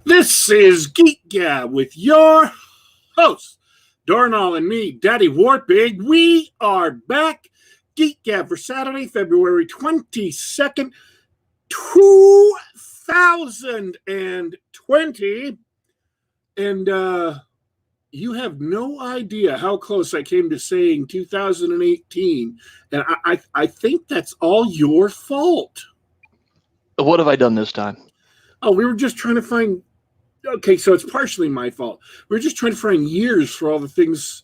This is Geek Gab with your host, Dornall and me, Daddy Warpig. We are back. Geek Gab for Saturday, February 22nd, 2020. And you have no idea how close I came to saying 2018. And I think that's all your fault. What have I done this time? Oh, we were just trying to find. Okay, so it's partially my fault. We were just trying to find years for all the things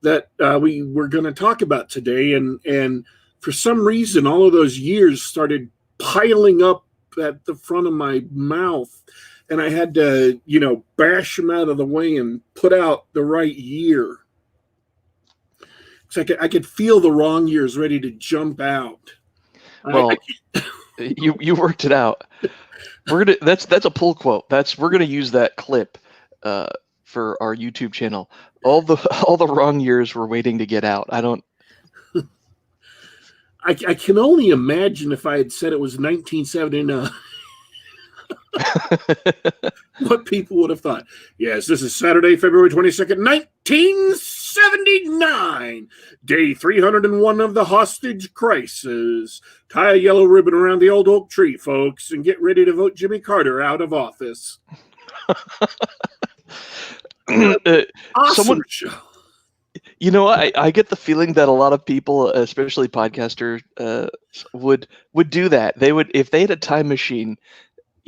that we were going to talk about today, and for some reason, all of those years started piling up at the front of my mouth, and I had to, bash them out of the way and put out the right year. So I could feel the wrong years ready to jump out. Well, you worked it out. That's a pull quote. We're gonna use that clip for our YouTube channel. All the wrong years we're waiting to get out. I can only imagine if I had said it was 1979. What people would have thought. Yes, this is Saturday, February 22nd, 1979. Day 301 of the hostage crisis. Tie a yellow ribbon around the old oak tree, folks, and get ready to vote Jimmy Carter out of office. Awesome show. I get the feeling that a lot of people, especially podcasters, would do that. They would, if they had a time machine.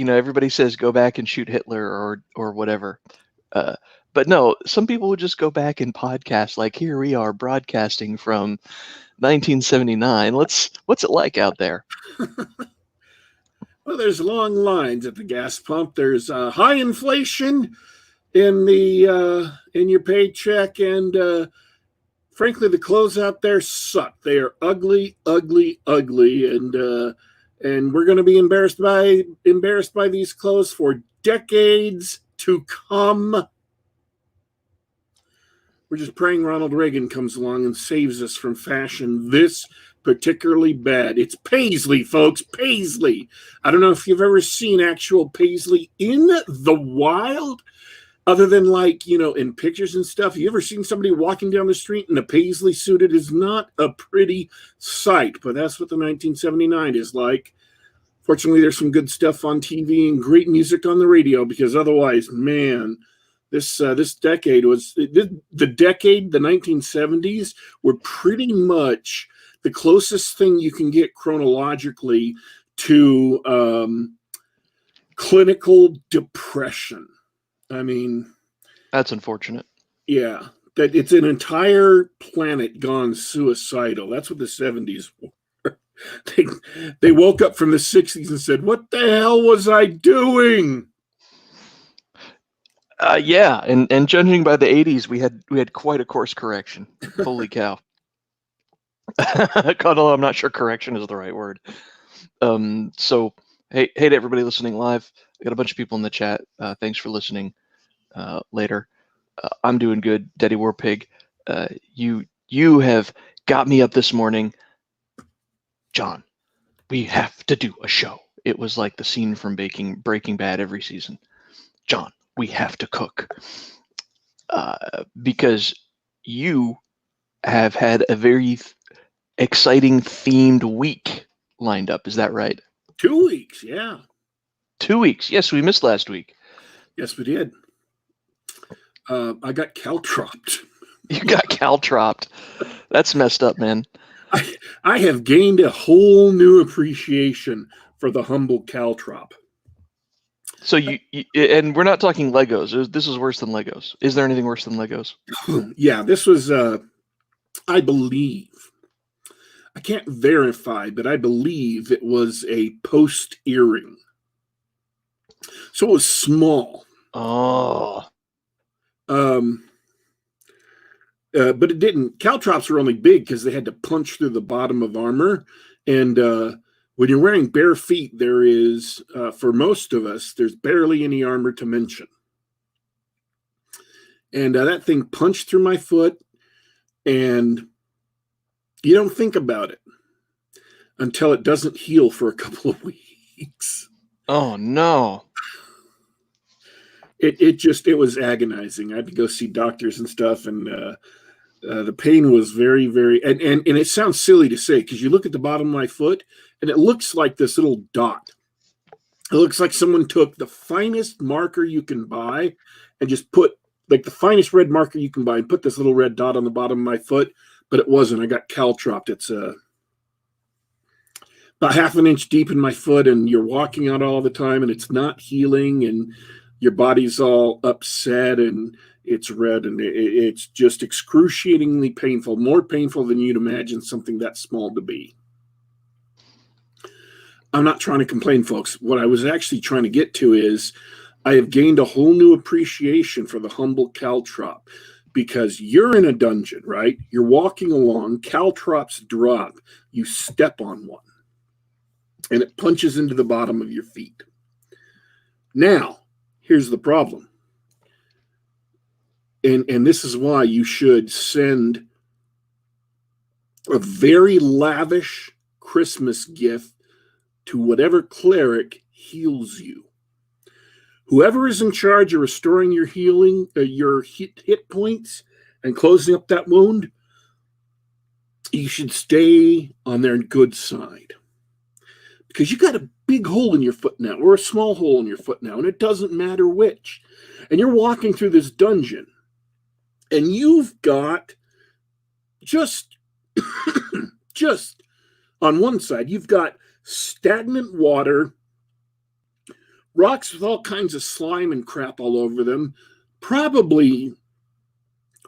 Everybody says go back and shoot Hitler or whatever. But no, some people would just go back and podcast. Like, here we are broadcasting from 1979. What's it like out there? Well, there's long lines at the gas pump. There's high inflation in your paycheck, and frankly, the clothes out there suck. They are ugly, ugly, ugly, and we're going to be embarrassed by these clothes for decades to come. We're just praying Ronald Reagan comes along and saves us from fashion this particularly bad. It's paisley, folks, paisley. I don't know if you've ever seen actual paisley in the wild, other than in pictures and stuff. You ever seen somebody walking down the street in a paisley suit? It is not a pretty sight, but that's what the 1979 is like. Fortunately, there's some good stuff on TV and great music on the radio, because otherwise, man, this decade was the decade. The 1970s were pretty much the closest thing you can get chronologically to clinical depression. I mean, that's unfortunate. Yeah, that it's an entire planet gone suicidal. That's what the 70s were. They woke up from the 60s and said, "What the hell was I doing?" Yeah, and judging by the 80s, we had quite a course correction. Holy cow! Although I'm not sure correction is the right word. So hey to everybody listening live. I got a bunch of people in the chat. Thanks for listening. Later, I'm doing good. Daddy Warpig, you have got me up this morning. John, we have to do a show. It was like the scene from Breaking Bad every season. John, we have to cook. Because you have had a very exciting themed week lined up. Is that right? 2 weeks, yeah. 2 weeks. Yes, we missed last week. Yes, we did. I got caltropped. You got caltropped. That's messed up, man. I have gained a whole new appreciation for the humble caltrop. So you and we're not talking Legos. This is worse than Legos. Is there anything worse than Legos? Yeah, this was, I believe, I can't verify, but I believe it was a post earring. So it was small. Oh. But it didn't. Caltrops were only big because they had to punch through the bottom of armor. And when you're wearing bare feet, there is, for most of us, there's barely any armor to mention. And that thing punched through my foot, and you don't think about it until it doesn't heal for a couple of weeks. Oh, no. It was agonizing. I had to go see doctors and stuff, and the pain was very, very, and it sounds silly to say because you look at the bottom of my foot and it looks like this little dot. It looks like someone took the finest marker you can buy and just put like the finest red marker you can buy and put this little red dot on the bottom of my foot, but it wasn't. I got caltropped. It's about half an inch deep in my foot, and you're walking out all the time, and it's not healing, and your body's all upset, and it's red, and it's just excruciatingly painful, more painful than you'd imagine something that small to be. I'm not trying to complain, folks. What I was actually trying to get to is I have gained a whole new appreciation for the humble caltrop because you're in a dungeon, right? You're walking along, caltrops drop, you step on one, and it punches into the bottom of your feet. Now, here's the problem. And this is why you should send a very lavish Christmas gift to whatever cleric heals you. Whoever is in charge of restoring your healing, your hit points, and closing up that wound, you should stay on their good side. Because you got a big hole in your foot now, or a small hole in your foot now, and it doesn't matter which. And you're walking through this dungeon, and you've got just on one side, you've got stagnant water, rocks with all kinds of slime and crap all over them, probably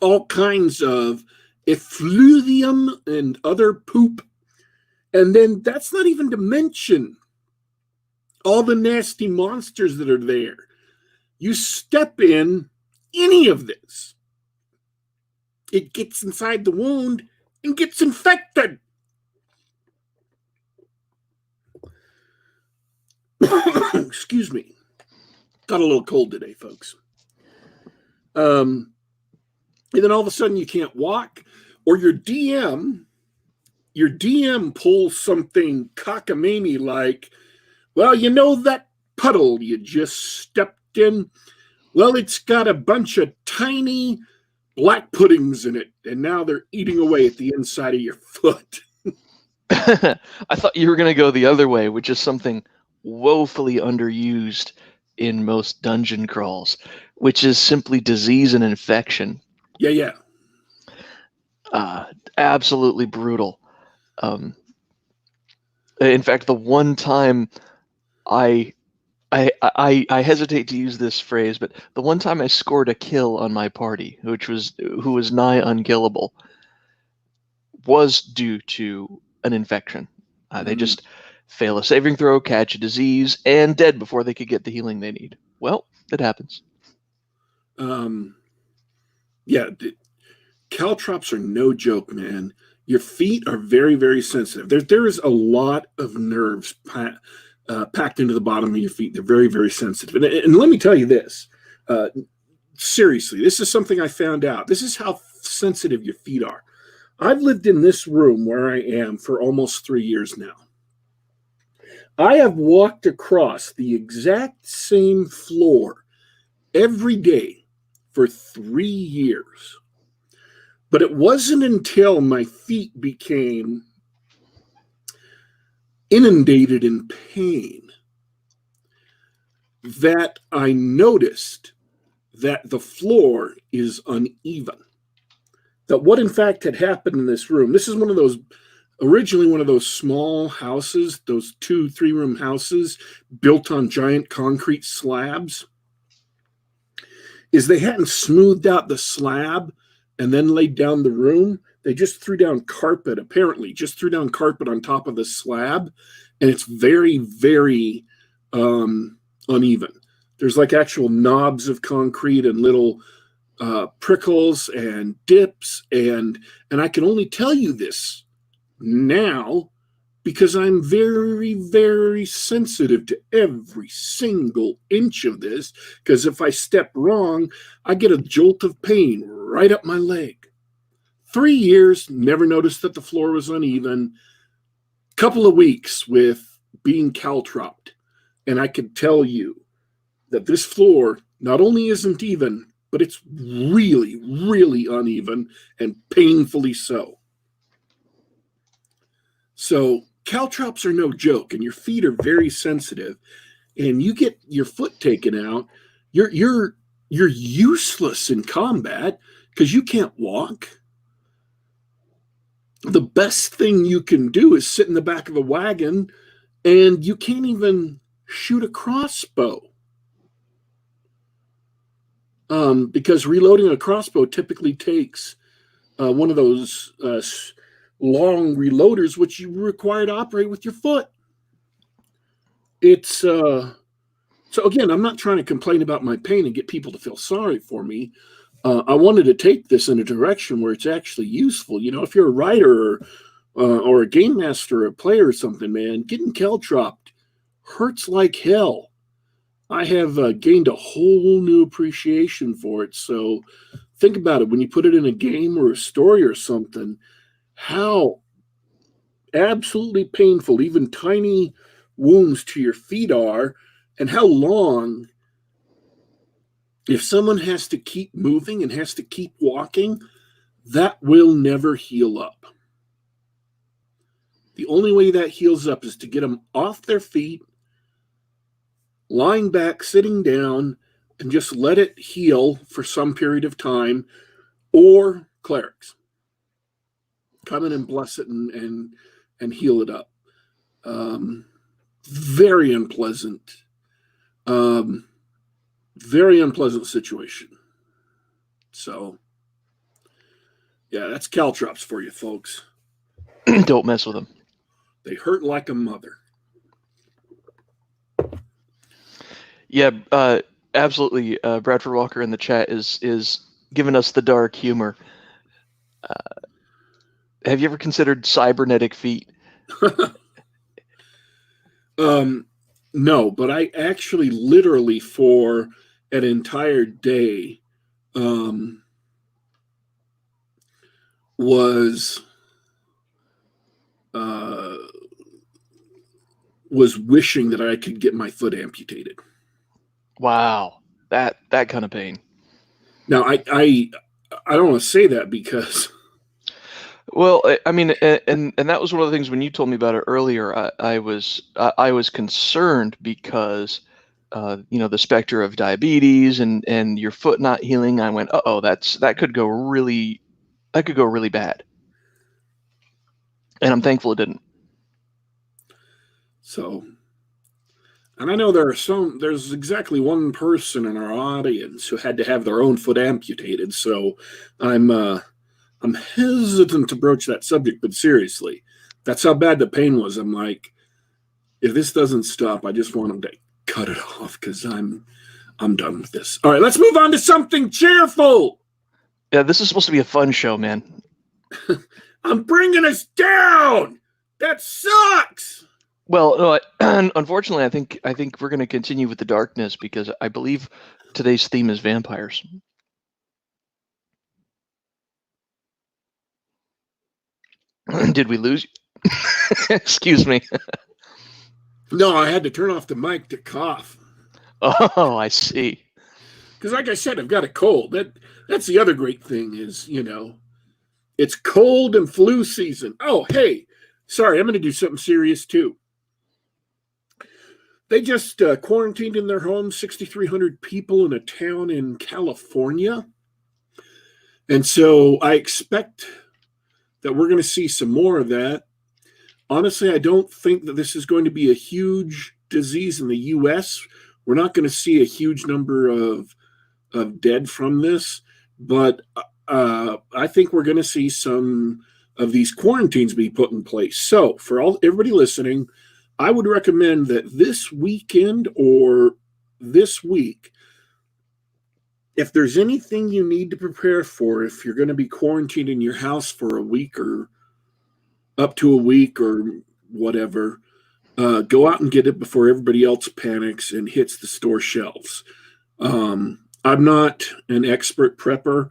all kinds of effluvium and other poop. And then that's not even to mention all the nasty monsters that are there. You step in any of this, it gets inside the wound and gets infected. Excuse me. Got a little cold today, folks. And then all of a sudden you can't walk, or your DM pulls something cockamamie like, well, you know that puddle you just stepped in? Well, it's got a bunch of tiny black puddings in it, and now they're eating away at the inside of your foot. I thought you were going to go the other way, which is something woefully underused in most dungeon crawls, which is simply disease and infection. Yeah. Absolutely brutal. In fact, the one time I hesitate to use this phrase, but the one time I scored a kill on my party, who was nigh unkillable, was due to an infection. They just fail a saving throw, catch a disease, and dead before they could get the healing they need. Well, it happens. Yeah, caltrops are no joke, man. Your feet are very, very sensitive. There is a lot of nerves packed into the bottom of your feet. They're very, very sensitive. And let me tell you this. Seriously, this is something I found out. This is how sensitive your feet are. I've lived in this room where I am for almost 3 years now. I have walked across the exact same floor every day for 3 years. But it wasn't until my feet became inundated in pain that I noticed that the floor is uneven. That what in fact had happened in this room, this is originally one of those small houses, those 2-3 room houses built on giant concrete slabs, is they hadn't smoothed out the slab and then laid down the room. They just threw down carpet, apparently, just threw down carpet on top of the slab, and it's very, very uneven. There's like actual knobs of concrete and little prickles and dips, and I can only tell you this now because I'm very, very sensitive to every single inch of this, because if I step wrong, I get a jolt of pain right up my leg. 3 years, never noticed that the floor was uneven. Couple of weeks with being caltropped, and I could tell you that this floor not only isn't even, but it's really, really uneven and painfully so. So caltrops are no joke, and your feet are very sensitive. And you get your foot taken out, you're useless in combat because you can't walk. The best thing you can do is sit in the back of a wagon, and you can't even shoot a crossbow. Because reloading a crossbow typically takes one of those long reloaders, which you require to operate with your foot. It's so again, I'm not trying to complain about my pain and get people to feel sorry for me. I wanted to take this in a direction where it's actually useful. You know, if you're a writer or a game master or a player or something, man, getting caltropped hurts like hell. I have gained a whole new appreciation for it. So think about it when you put it in a game or a story or something, how absolutely painful even tiny wounds to your feet are, and how long, if someone has to keep moving and has to keep walking, that will never heal up. The only way that heals up is to get them off their feet, lying back, sitting down, and just let it heal for some period of time, or clerics come in and bless it and heal it up. Very unpleasant. Very unpleasant situation. So, yeah, that's caltrops for you, folks. Don't mess with them. They hurt like a mother. Yeah, absolutely. Bradford Walker in the chat is giving us the dark humor. Have you ever considered cybernetic feet? No, but I actually literally for an entire day was wishing that I could get my foot amputated. Wow, that kind of pain. Now I don't want to say that because, well, I mean, and that was one of the things when you told me about it earlier. I was concerned because the specter of diabetes and your foot not healing. I went, uh-oh, that could go really bad. And I'm thankful it didn't. So, and I know there's exactly one person in our audience who had to have their own foot amputated. So I'm hesitant to broach that subject, but seriously, that's how bad the pain was. I'm like, if this doesn't stop, I just want them to cut it off because I'm done with this. All right, let's move on to something cheerful. Yeah, this is supposed to be a fun show, man. I'm bringing us down. That sucks. Well, unfortunately, I think we're going to continue with the darkness because I believe today's theme is vampires. Did we lose you? Excuse me. No, I had to turn off the mic to cough. Oh, I see. Because like I said, I've got a cold. That's the other great thing is, it's cold and flu season. Oh, hey, sorry, I'm going to do something serious too. They just quarantined in their homes 6,300 people in a town in California. And so I expect that we're going to see some more of that. Honestly, I don't think that this is going to be a huge disease in the U.S. We're not going to see a huge number of dead from this, but I think we're going to see some of these quarantines be put in place. So for everybody listening, I would recommend that this weekend or this week, if there's anything you need to prepare for, if you're going to be quarantined in your house for a week or up to a week or whatever, go out and get it before everybody else panics and hits the store shelves. I'm not an expert prepper.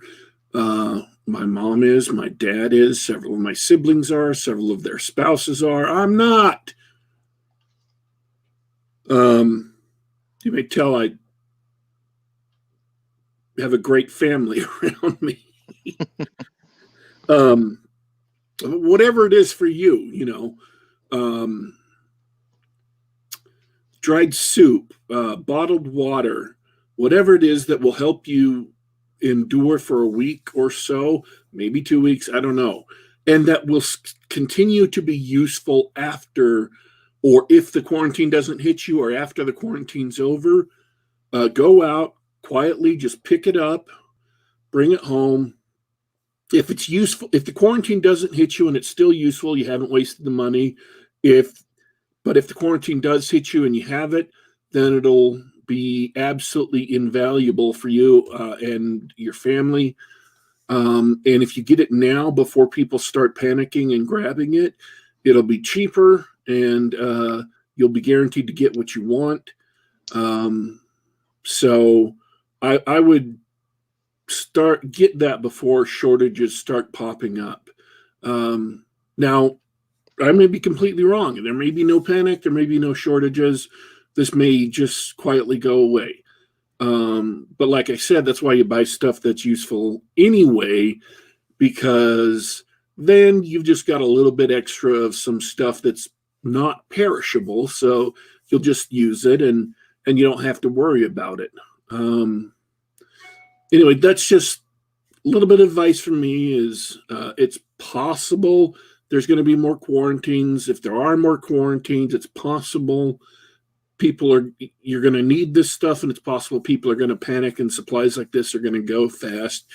My mom is, my dad is, several of my siblings are, several of their spouses are. I'm not. You may tell I have a great family around me. Whatever it is for you, dried soup, bottled water, whatever it is that will help you endure for a week or so, maybe 2 weeks, I don't know. And that will continue to be useful after, or if the quarantine doesn't hit you, or after the quarantine's over, go out quietly, just pick it up, bring it home. If it's useful, if the quarantine doesn't hit you and it's still useful, you haven't wasted the money. But if the quarantine does hit you and you have it, then it'll be absolutely invaluable for you and your family. And if you get it now before people start panicking and grabbing it, it'll be cheaper and you'll be guaranteed to get what you want. So I would get that before shortages start popping up. Now, I may be completely wrong, and there may be no panic, there may be no shortages. This may just quietly go away. But like I said, that's why you buy stuff that's useful anyway, because then you've just got a little bit extra of some stuff that's not perishable, so you'll just use it and you don't have to worry about it. Anyway, that's just a little bit of advice from me is it's possible there's going to be more quarantines. If there are more quarantines, it's possible you're going to need this stuff, and it's possible people are going to panic and supplies like this are going to go fast.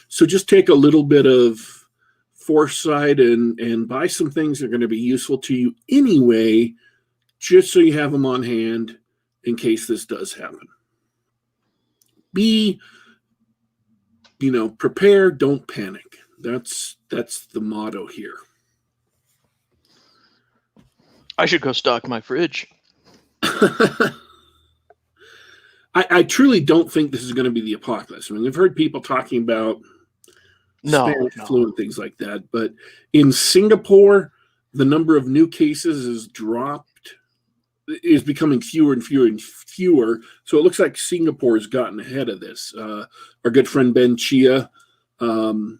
So just take a little bit of foresight and buy some things that are going to be useful to you anyway, just so you have them on hand in case this does happen. Be, prepared, don't panic. That's the motto here. I should go stock my fridge. I truly don't think this is going to be the apocalypse. I mean, I've heard people talking about Spanish flu and things like that, but in Singapore, the number of new cases is becoming fewer and fewer and fewer. So it looks like Singapore has gotten ahead of this. Our good friend Ben Chia lives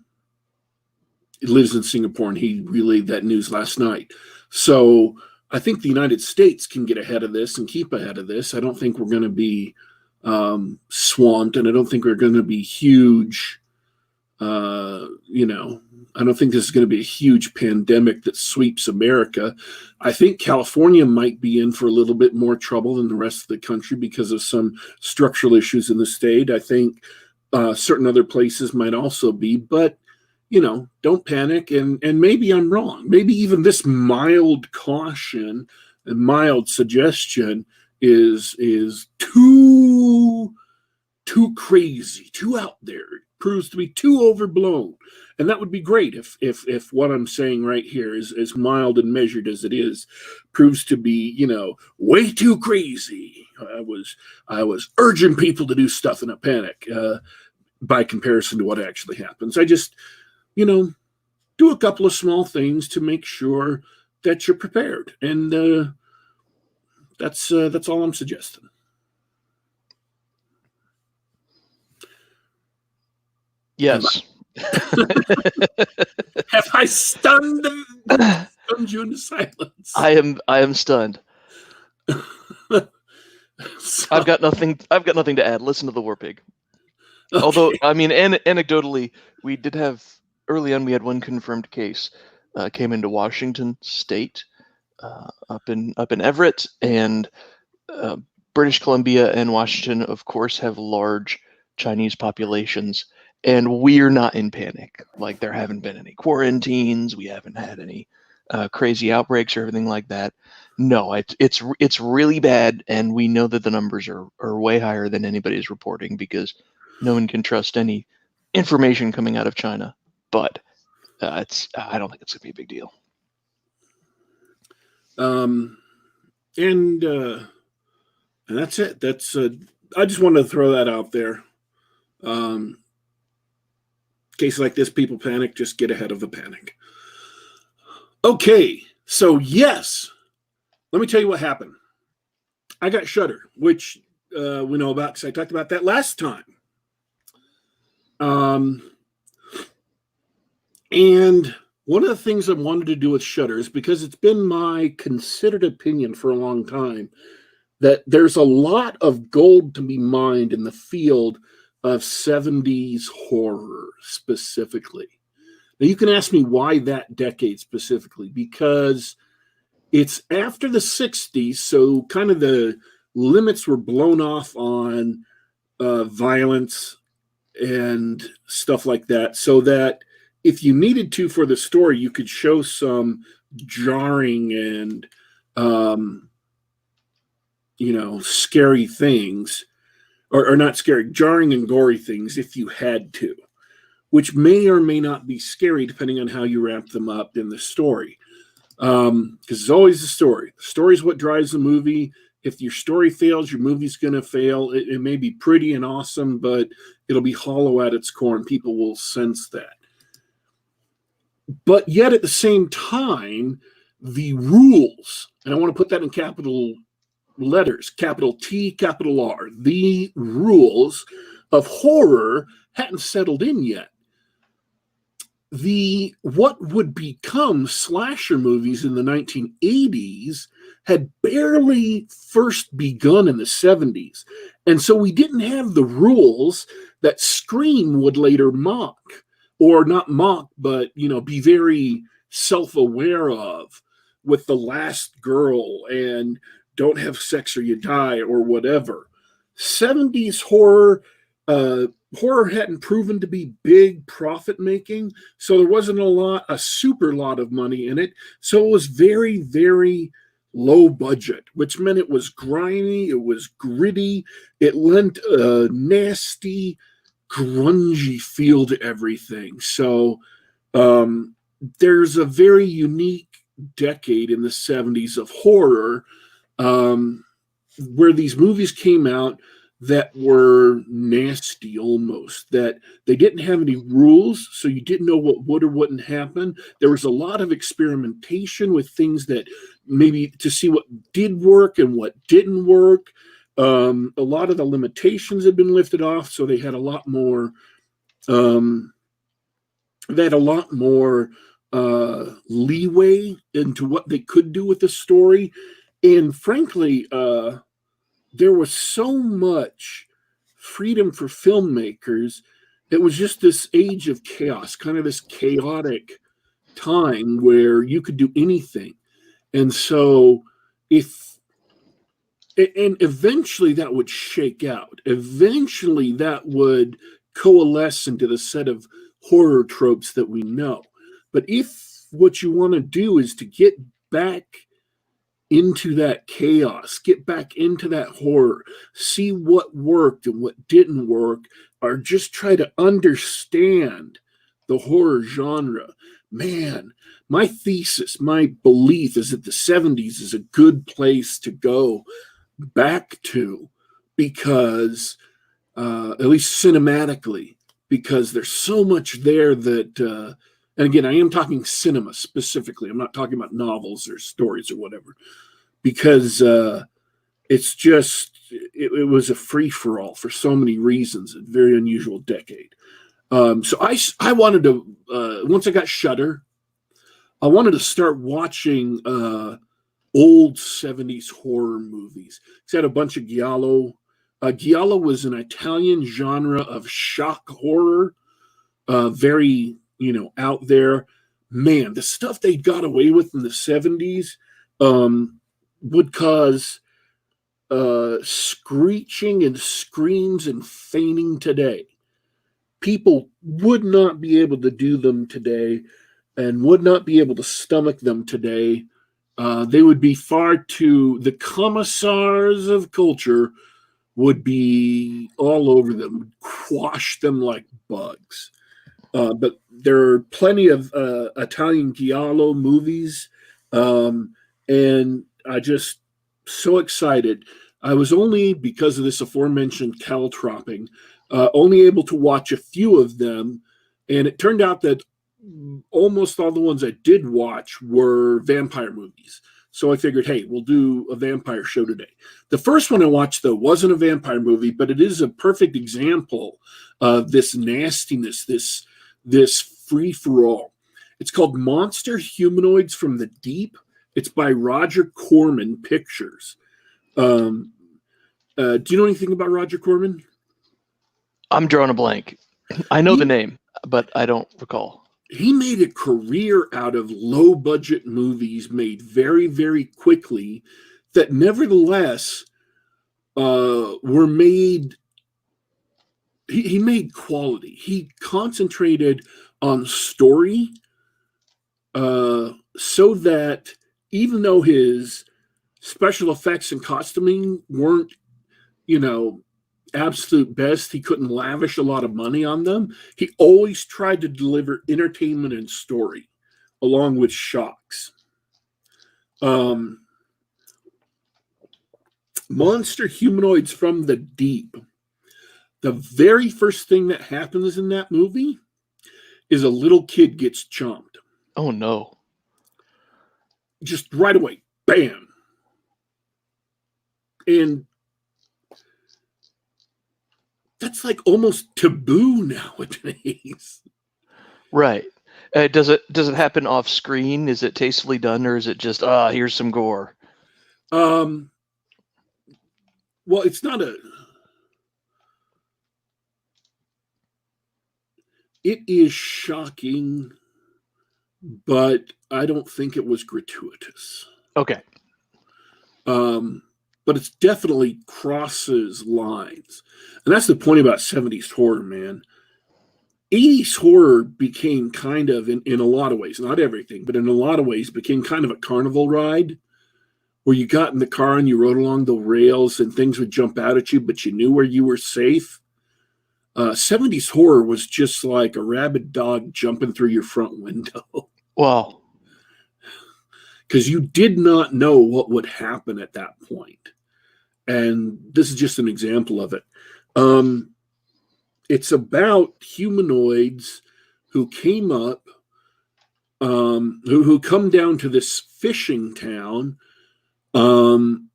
in Singapore, and he relayed that news last night. So I think the United States can get ahead of this and keep ahead of this. I don't think we're going to be swamped, and I don't think we're going to be huge. I don't think this is going to be a huge pandemic that sweeps America. I think California might be in for a little bit more trouble than the rest of the country because of some structural issues in the state. I think certain other places might also be, but don't panic. And maybe I'm wrong. Maybe even this mild caution and mild suggestion is too crazy, too out there. It proves to be too overblown. And that would be great if what I'm saying right here is as mild and measured as it is, proves to be, way too crazy. I was urging people to do stuff in a panic by comparison to what actually happens. I just do a couple of small things to make sure that you're prepared. And that's all I'm suggesting. Yes. Have I stunned you into silence? I am stunned. So, I've got nothing to add. Listen to the War Pig. Okay. Although, I mean, anecdotally, we did have early on. We had one confirmed case came into Washington State, up in Everett, and British Columbia and Washington, of course, have large Chinese populations, and we're not in panic. Like, there haven't been any quarantines. We haven't had any crazy outbreaks or everything like that. No, it's really bad, and we know that the numbers are way higher than anybody's reporting because no one can trust any information coming out of China. But I don't think it's gonna be a big deal. And that's it. That's I just wanted to throw that out there. Case like this, people panic. Just get ahead of the panic. Okay, so yes, let me tell you what happened. I got Shudder, which we know about because I talked about that last time. And one of the things I wanted to do with Shudder is because it's been my considered opinion for a long time that there's a lot of gold to be mined in the field of 70s horror specifically. Now, you can ask me why that decade specifically, because it's after the 60s, so kind of the limits were blown off on violence and stuff like that, so that if you needed to for the story, you could show some jarring and scary things, or not scary, jarring and gory things if you had to, which may or may not be scary depending on how you wrap them up in the story. Because it's always the story. The story is what drives the movie. If your story fails, your movie's going to fail. It may be pretty and awesome, but it'll be hollow at its core, and people will sense that. But yet at the same time, the rules, and I want to put that in capital letters, capital T, capital R, the rules of horror hadn't settled in yet. What would become slasher movies in the 1980s had barely first begun in the 70s. And so we didn't have the rules that Scream would later mock, or not mock, but, be very self-aware of, with The Last Girl and Don't Have Sex or You Die or whatever. 70s horror hadn't proven to be big profit making, so there wasn't a super lot of money in it. So it was very, very low budget, which meant it was grimy, it was gritty, it lent a nasty, grungy feel to everything. So there's a very unique decade in the 70s of horror where these movies came out that were nasty almost, that they didn't have any rules, so you didn't know what would or wouldn't happen. There was a lot of experimentation with things that maybe to see what did work and what didn't work. A lot of the limitations had been lifted off, so they had a lot more leeway into what they could do with the story. And frankly, there was so much freedom for filmmakers. It was just this age of chaos, kind of this chaotic time where you could do anything. And so eventually that would shake out. Eventually that would coalesce into the set of horror tropes that we know. But if what you want to do is to get back into that chaos, get back into that horror, see what worked and what didn't work, or just try to understand the horror genre, man, my thesis, my belief is that the 70s is a good place to go back to, because at least cinematically, because there's so much there that and again, I am talking cinema specifically. I'm not talking about novels or stories or whatever, because it's just, it was a free-for-all for so many reasons. A very unusual decade. So I wanted to, once I got Shudder, I wanted to start watching old 70s horror movies. It's had a bunch of Giallo. Giallo was an Italian genre of shock horror, very, out there. Man, the stuff they got away with in the 70s would cause screeching and screams and fainting today. People would not be able to do them today and would not be able to stomach them today. They would be the commissars of culture would be all over them, quash them like bugs. But there are plenty of Italian Giallo movies, and I just so excited. I was only, because of this aforementioned caltropping, only able to watch a few of them, and it turned out that almost all the ones I did watch were vampire movies. So I figured, hey, we'll do a vampire show today. The first one I watched, though, wasn't a vampire movie, but it is a perfect example of this nastiness, this free-for-all. It's called Monster Humanoids from the Deep. It's by Roger Corman Pictures. Do you know anything about Roger Corman? I'm drawing a blank. I know the name, but I don't recall. He made a career out of low-budget movies made very, very quickly that nevertheless were made. He made quality. He concentrated on story so that even though his special effects and costuming weren't, absolute best, he couldn't lavish a lot of money on them. He always tried to deliver entertainment and story along with shocks. Monster Humanoids from the Deep. The very first thing that happens in that movie is a little kid gets chomped. Oh, no. Just right away. Bam. And that's like almost taboo nowadays. Right. Does it happen off screen? Is it tastefully done, or is it just here's some gore? Well, it's not a. It is shocking, but I don't think it was gratuitous. Okay. But it's definitely crosses lines. And that's the point about 70s horror, man. 80s horror became kind of, in a lot of ways, not everything, but in a lot of ways, became kind of a carnival ride where you got in the car and you rode along the rails and things would jump out at you, but you knew where you were safe. 70s horror was just like a rabid dog jumping through your front window. Wow. Because you did not know what would happen at that point. And this is just an example of it. It's about humanoids who came up, who come down to this fishing town, and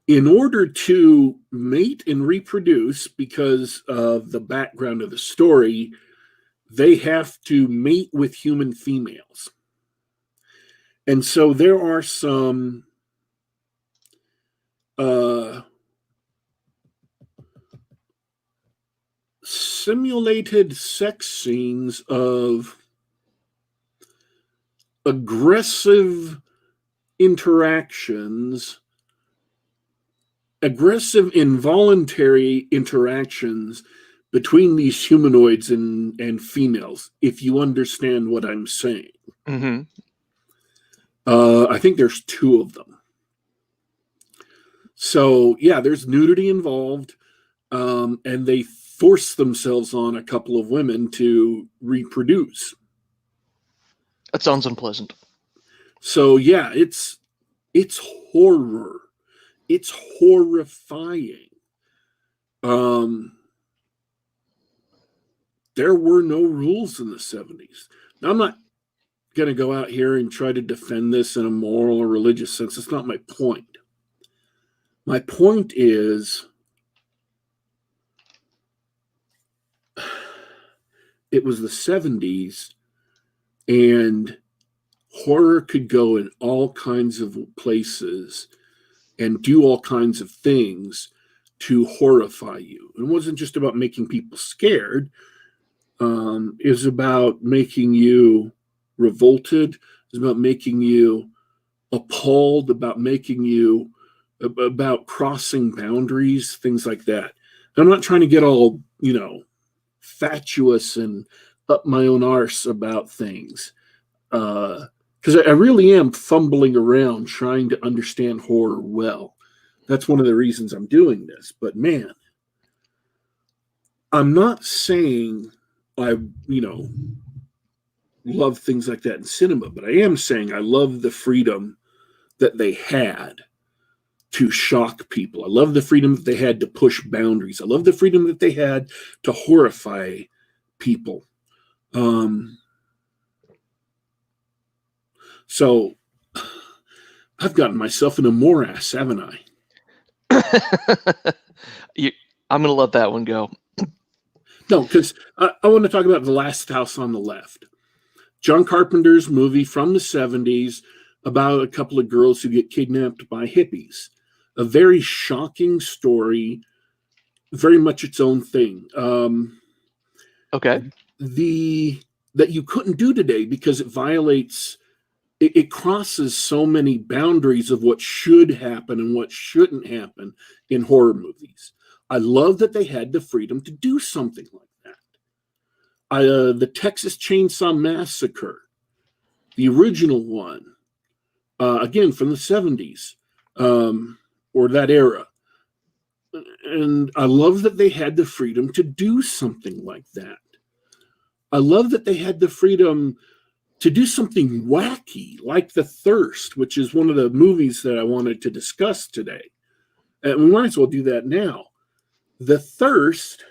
in order to mate and reproduce, because of the background of the story, they have to mate with human females. And so there are some simulated sex scenes of aggressive interactions, aggressive involuntary interactions between these humanoids and females, if you understand what I'm saying. Mm-hmm. I think there's 2 of them. So, yeah, there's nudity involved, and they force themselves on a couple of women to reproduce. That sounds unpleasant. So, yeah, it's horror. It's horrifying. There were no rules in the 70s. Now, I'm not going to go out here and try to defend this in a moral or religious sense. That's not my point. My point is, it was the 70s, and horror could go in all kinds of places and do all kinds of things to horrify you. It wasn't just about making people scared. It was about making you revolted. It was about making you appalled, about crossing boundaries, things like that. I'm not trying to get all, fatuous and up my own arse about things. Because I really am fumbling around trying to understand horror well. That's one of the reasons I'm doing this. But man, I'm not saying I, love things like that in cinema, but I am saying I love the freedom that they had to shock people. I love the freedom that they had to push boundaries. I love the freedom that they had to horrify people. So I've gotten myself in a morass, haven't I? I'm going to let that one go. No, because I want to talk about The Last House on the Left. John Carpenter's movie from the 70s about a couple of girls who get kidnapped by hippies. A very shocking story, very much its own thing. Okay. That you couldn't do today because it violates, it crosses so many boundaries of what should happen and what shouldn't happen in horror movies. I love that they had the freedom to do something like that. The Texas Chainsaw Massacre, the original one, again from the 70s, or that era. And I love that they had the freedom to do something like that. I love that they had the freedom to do something wacky, like The Thirst, which is one of the movies that I wanted to discuss today. And we might as well do that now. The Thirst,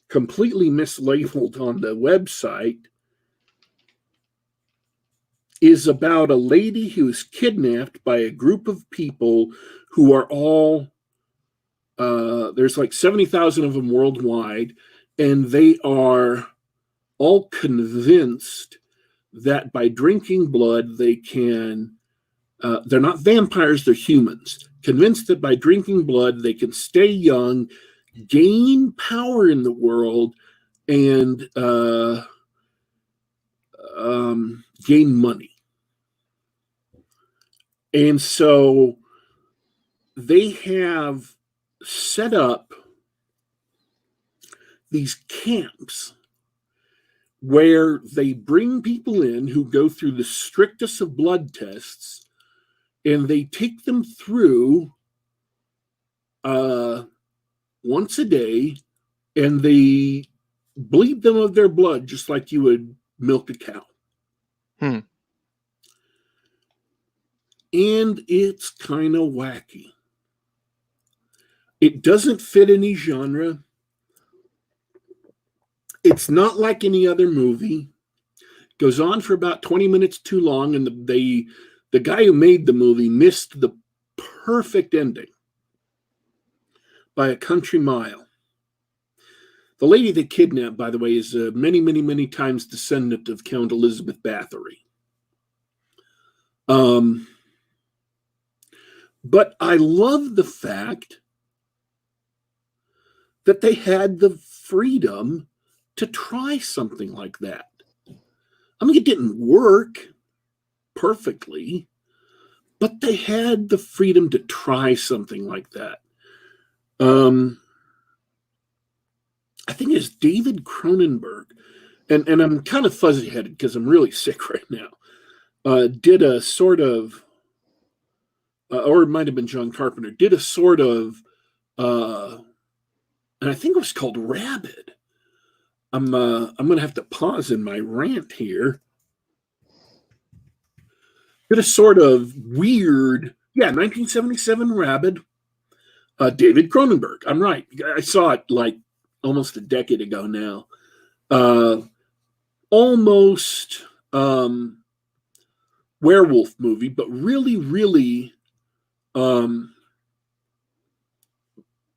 completely mislabeled on the website, is about a lady who's kidnapped by a group of people who are all, there's like 70,000 of them worldwide, and they are all convinced that by drinking blood, they can, they're not vampires, they're humans, convinced that by drinking blood, they can stay young, gain power in the world, and gain money. And so they have set up these camps where they bring people in who go through the strictest of blood tests, and they take them through once a day, and they bleed them of their blood just like you would milk a cow. And it's kind of wacky. It doesn't fit any genre. It's not like any other movie. It goes on for about 20 minutes too long, and the guy who made the movie missed the perfect ending by a country mile. The lady they kidnapped, by the way, is a many, many, many times descendant of Count Elizabeth Bathory. But I love the fact that they had the freedom to try something like that. I mean, it didn't work perfectly, but they had the freedom to try something like that. I think it's David Cronenberg, and I'm kind of fuzzy-headed because I'm really sick right now, did a sort of, or it might have been John Carpenter, did a sort of, and I think it was called Rabid. I'm going to have to pause in my rant here. Did a sort of weird, 1977 Rabid. David Cronenberg. I'm right. I saw it like almost a decade ago now. Almost werewolf movie, but really, really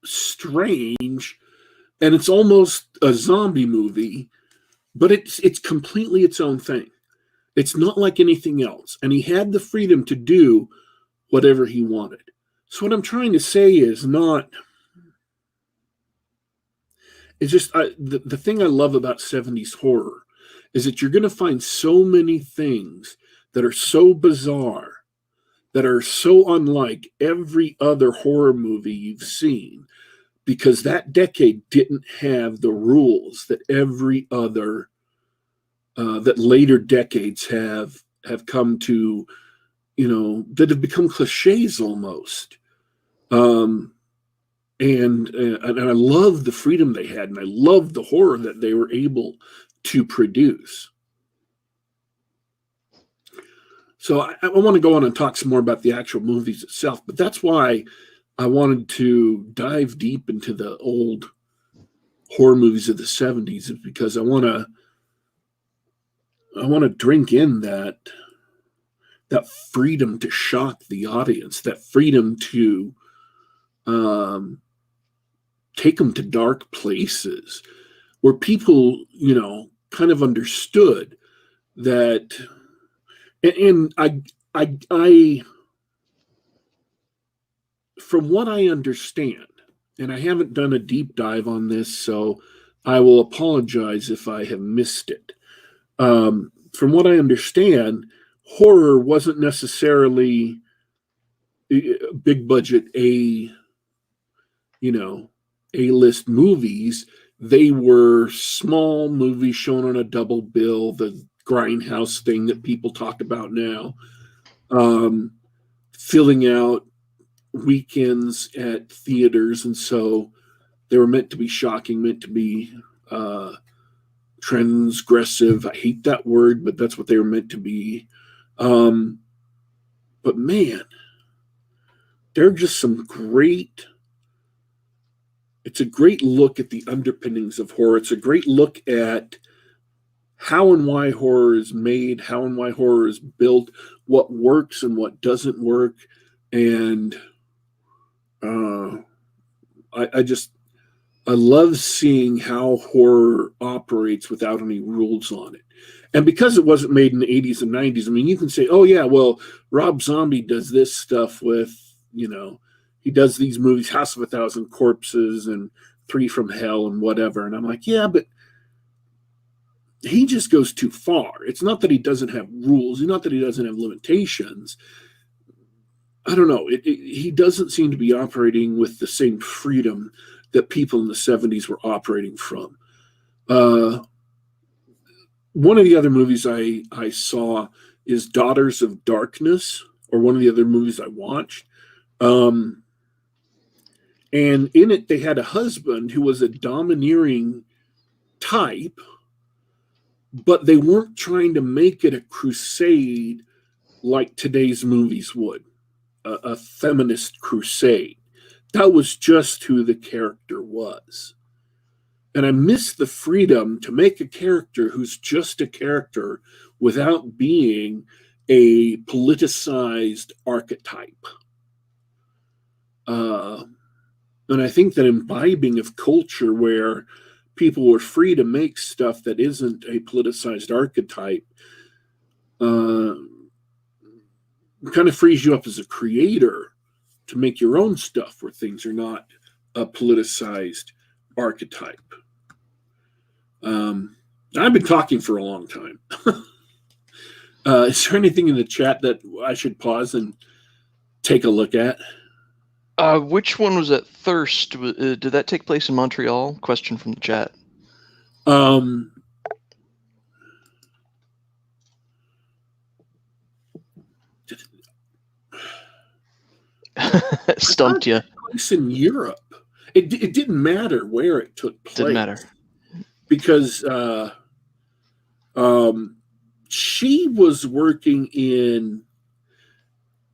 strange. And it's almost a zombie movie, but it's completely its own thing. It's not like anything else. And he had the freedom to do whatever he wanted. So what I'm trying to say is it's just the thing I love about 70s horror is that you're going to find so many things that are so bizarre, that are so unlike every other horror movie you've seen, because that decade didn't have the rules that every other, that later decades have come to, that have become cliches almost. And I love the freedom they had, and I love the horror that they were able to produce. So I want to go on and talk some more about the actual movies itself, but that's why I wanted to dive deep into the old horror movies of the 70s, is because I want to drink in that that freedom to shock the audience, that freedom to take them to dark places where people, kind of understood that. And I, from what I understand, and I haven't done a deep dive on this, so I will apologize if I have missed it. From what I understand, horror wasn't necessarily big budget A-list movies. They were small movies shown on a double bill, the grindhouse thing that people talk about now, filling out weekends at theaters. And so they were meant to be shocking, meant to be transgressive. I hate that word, but that's what they were meant to be. But man, they're just some great. It's a great look at the underpinnings of horror. It's a great look at how and why horror is made, how and why horror is built, what works and what doesn't work. And I love seeing how horror operates without any rules on it. And because it wasn't made in the 80s and 90s, I mean, you can say, oh, yeah, well, Rob Zombie does this stuff with, he does these movies, House of a Thousand Corpses and Three from Hell and whatever. And I'm like, yeah, but he just goes too far. It's not that he doesn't have rules. It's not that he doesn't have limitations. I don't know. He doesn't seem to be operating with the same freedom that people in the 70s were operating from. One of the other movies I saw is Daughters of Darkness, or one of the other movies I watched. And in it, they had a husband who was a domineering type, but they weren't trying to make it a crusade like today's movies would, a feminist crusade. That was just who the character was. And I miss the freedom to make a character who's just a character without being a politicized archetype. And I think that imbibing of culture where people were free to make stuff that isn't a politicized archetype kind of frees you up as a creator to make your own stuff where things are not a politicized archetype. I've been talking for a long time. Is there anything in the chat that I should pause and take a look at? Which one was that Thirst? Did that take place in Montreal? Question from the chat. Stumped you. Place in Europe. It didn't matter where it took place. Didn't matter. Because she was working in,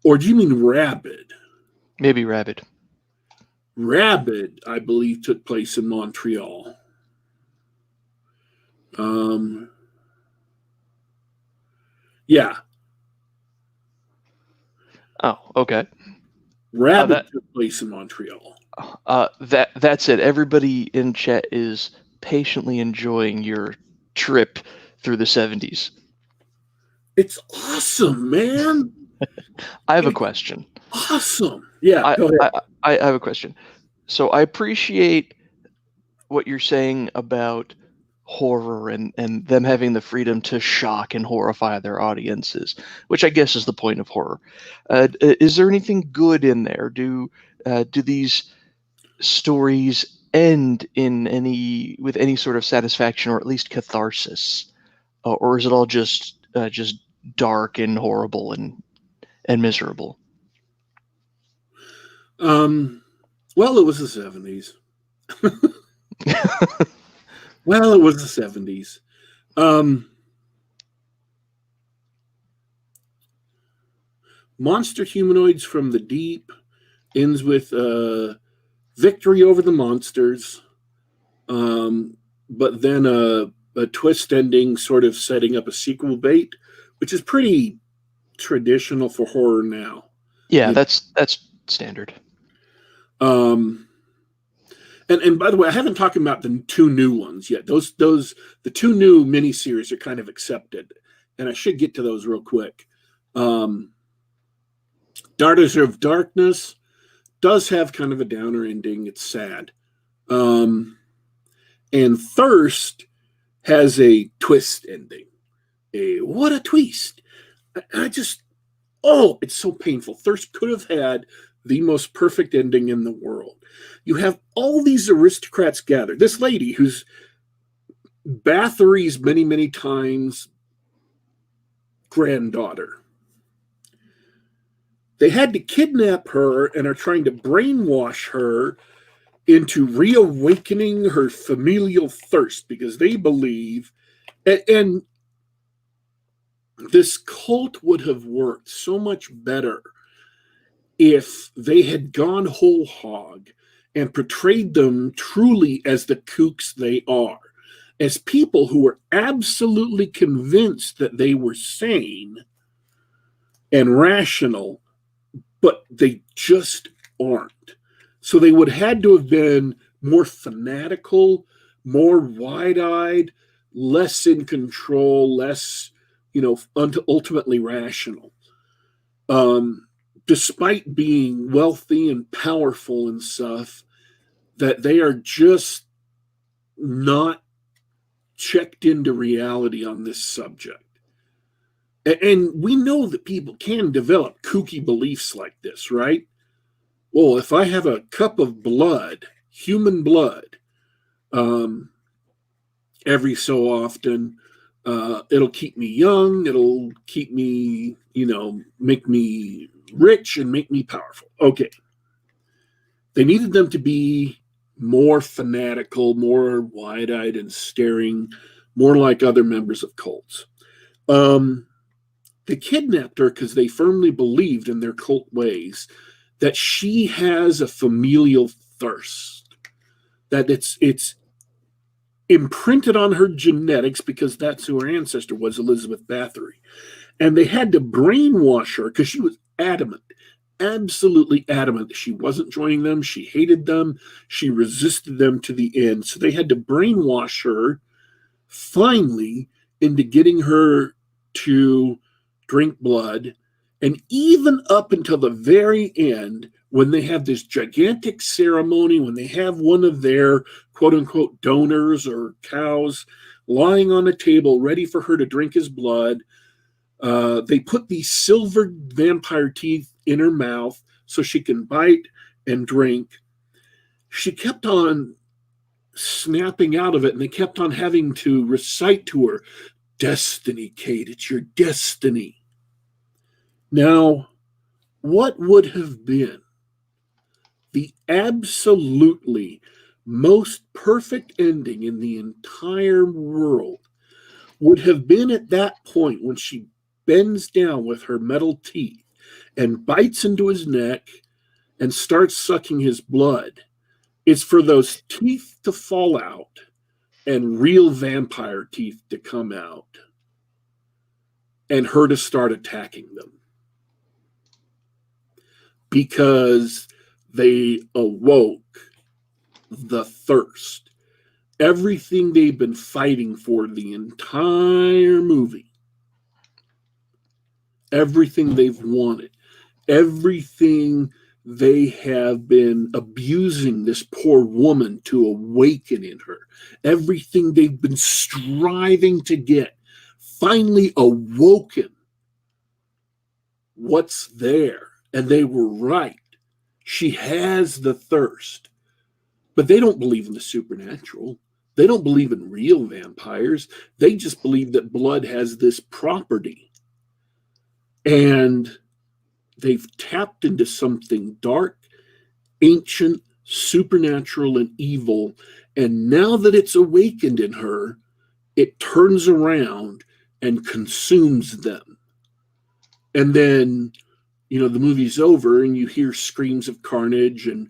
or do you mean Rabid? Maybe Rabid. Rabid, I believe, took place in Montreal. Yeah. Oh, okay. Rabid took place in Montreal. That's it. Everybody in chat is patiently enjoying your trip through the 70s. It's awesome, man. I have a question. Awesome. Yeah, go ahead. I have a question. So I appreciate what you're saying about horror and them having the freedom to shock and horrify their audiences, which I guess is the point of horror. Is there anything good in there? Do these stories end with any sort of satisfaction or at least catharsis, or is it all just dark and horrible and miserable? Well, it was the 70s. Well, it was the 70s. Monster Humanoids from the Deep ends with victory over the monsters, but then a twist ending sort of setting up a sequel bait, which is pretty traditional for horror now. Yeah, You- that's standard. And by the way, I haven't talked about the two new ones yet. The two new miniseries are kind of accepted, and I should get to those real quick. Daughters of Darkness does have kind of a downer ending. It's sad. And Thirst has a twist ending. What a twist! It's so painful. Thirst could have had the most perfect ending in the world. You have all these aristocrats gathered. This lady who's Bathory's many, many times granddaughter. They had to kidnap her and are trying to brainwash her into reawakening her familial thirst because they believe, and this cult would have worked so much better if they had gone whole hog and portrayed them truly as the kooks they are, as people who were absolutely convinced that they were sane and rational, but they just aren't. So they would have had to have been more fanatical, more wide-eyed, less in control, less, ultimately rational. Despite being wealthy and powerful and stuff, that they are just not checked into reality on this subject. And we know that people can develop kooky beliefs like this, right? Well, if I have a cup of blood, human blood, every so often, it'll keep me young, it'll keep me, make me rich and make me powerful. Okay. They needed them to be more fanatical, more wide-eyed and staring, more like other members of cults. They kidnapped her because they firmly believed in their cult ways that she has a familial thirst, that it's imprinted on her genetics because that's who her ancestor was, Elizabeth Bathory. And they had to brainwash her because she was adamant, absolutely adamant that she wasn't joining them. She hated them. She resisted them to the end. So they had to brainwash her finally into getting her to drink blood. And even up until the very end, when they have this gigantic ceremony, when they have one of their quote unquote donors or cows lying on a table ready for her to drink his blood, they put these silver vampire teeth in her mouth so she can bite and drink. She kept on snapping out of it, and they kept on having to recite to her, "Destiny, Kate, it's your destiny." Now, what would have been the absolutely most perfect ending in the entire world would have been at that point when she bends down with her metal teeth and bites into his neck and starts sucking his blood. It's for those teeth to fall out and real vampire teeth to come out and her to start attacking them. Because they awoke the thirst. Everything they've been fighting for the entire movie. Everything they've wanted. Everything they have been abusing this poor woman to awaken in her. Everything they've been striving to get. Finally awoken. What's there? And they were right. She has the thirst. But they don't believe in the supernatural. They don't believe in real vampires. They just believe that blood has this property. And they've tapped into something dark, ancient, supernatural, and evil. And now that it's awakened in her, it turns around and consumes them. And then, the movie's over and you hear screams of carnage and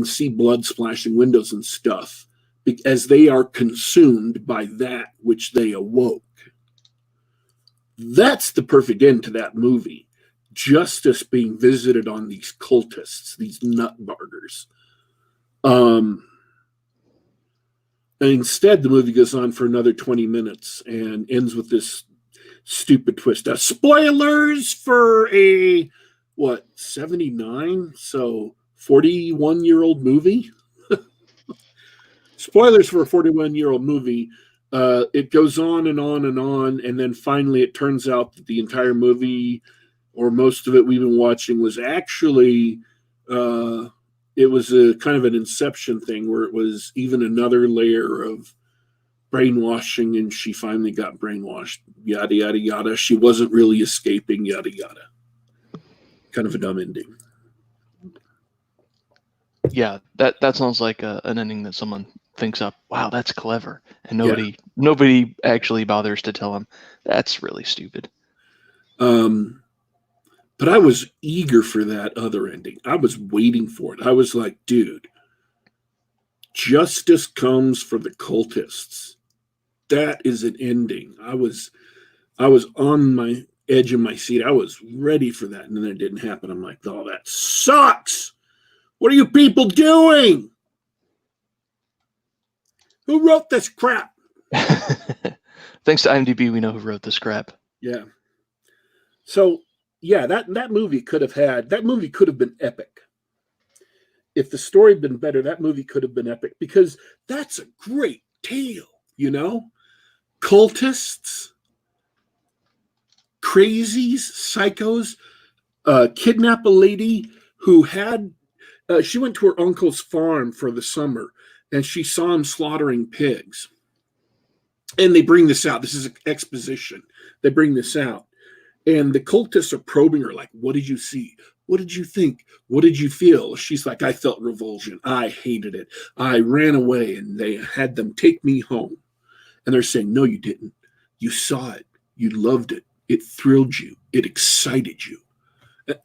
see blood splashing windows and stuff as they are consumed by that which they awoke. That's the perfect end to that movie. Justice being visited on these cultists, these nutbargers. And instead, the movie goes on for another 20 minutes and ends with this stupid twist. Spoilers for a, 79? So 41-year-old movie? Spoilers for a 41-year-old movie. It goes on and on and on, and then finally it turns out that the entire movie, or most of it we've been watching, was actually it was a kind of an Inception thing where it was even another layer of brainwashing, and she finally got brainwashed. Yada yada yada. She wasn't really escaping. Yada yada. Kind of a dumb ending. Yeah, that sounds like an ending that someone thinks up. Wow, that's clever, and nobody actually bothers to tell him that's really stupid. But I was eager for that other ending. I was waiting for it. I was like, dude, justice comes for the cultists. That is an ending. I was on my edge of my seat. I was ready for that, and then it didn't happen. I'm like, oh, that sucks. What are you people doing? Who wrote this crap? Thanks to IMDb, we know who wrote this crap. Yeah. So, yeah, that movie could have been epic. If the story had been better, that movie could have been epic, because that's a great tale, you know? Cultists, crazies, psychos, kidnap a lady who had, she went to her uncle's farm for the summer, and she saw him slaughtering pigs. And they bring this out. This is exposition. They bring this out. And the cultists are probing her, like, what did you see? What did you think? What did you feel? She's like, I felt revulsion. I hated it. I ran away, and they had them take me home. And they're saying, no, you didn't. You saw it. You loved it. It thrilled you. It excited you.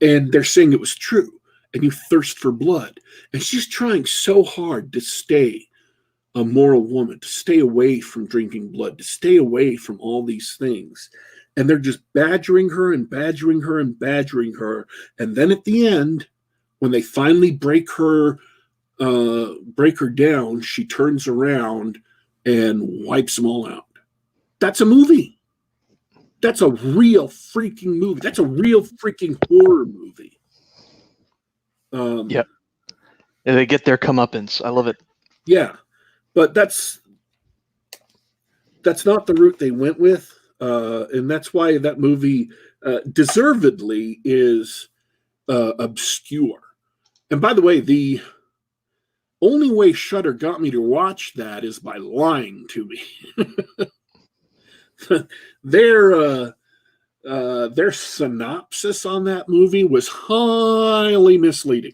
And they're saying it was true. And you thirst for blood. And she's trying so hard to stay a moral woman, to stay away from drinking blood, to stay away from all these things. And they're just badgering her and badgering her and badgering her. And then at the end, when they finally break her down, she turns around and wipes them all out. That's a movie. That's a real freaking movie. That's a real freaking horror movie. Yep. And they get their comeuppance. I love it. Yeah, but that's not the route they went with, and that's why that movie deservedly is obscure. And by the way, the only way Shudder got me to watch that is by lying to me. Their synopsis on that movie was highly misleading.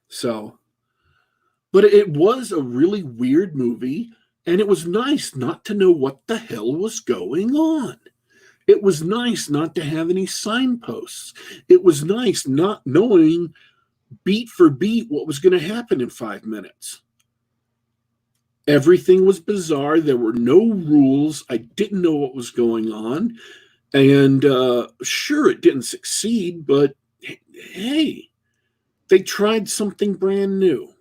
So, but it was a really weird movie, and it was nice not to know what the hell was going on. It was nice not to have any signposts. It was nice not knowing beat for beat what was going to happen in 5 minutes. Everything was bizarre. There were no rules. I didn't know what was going on. And sure, it didn't succeed, but hey, they tried something brand new.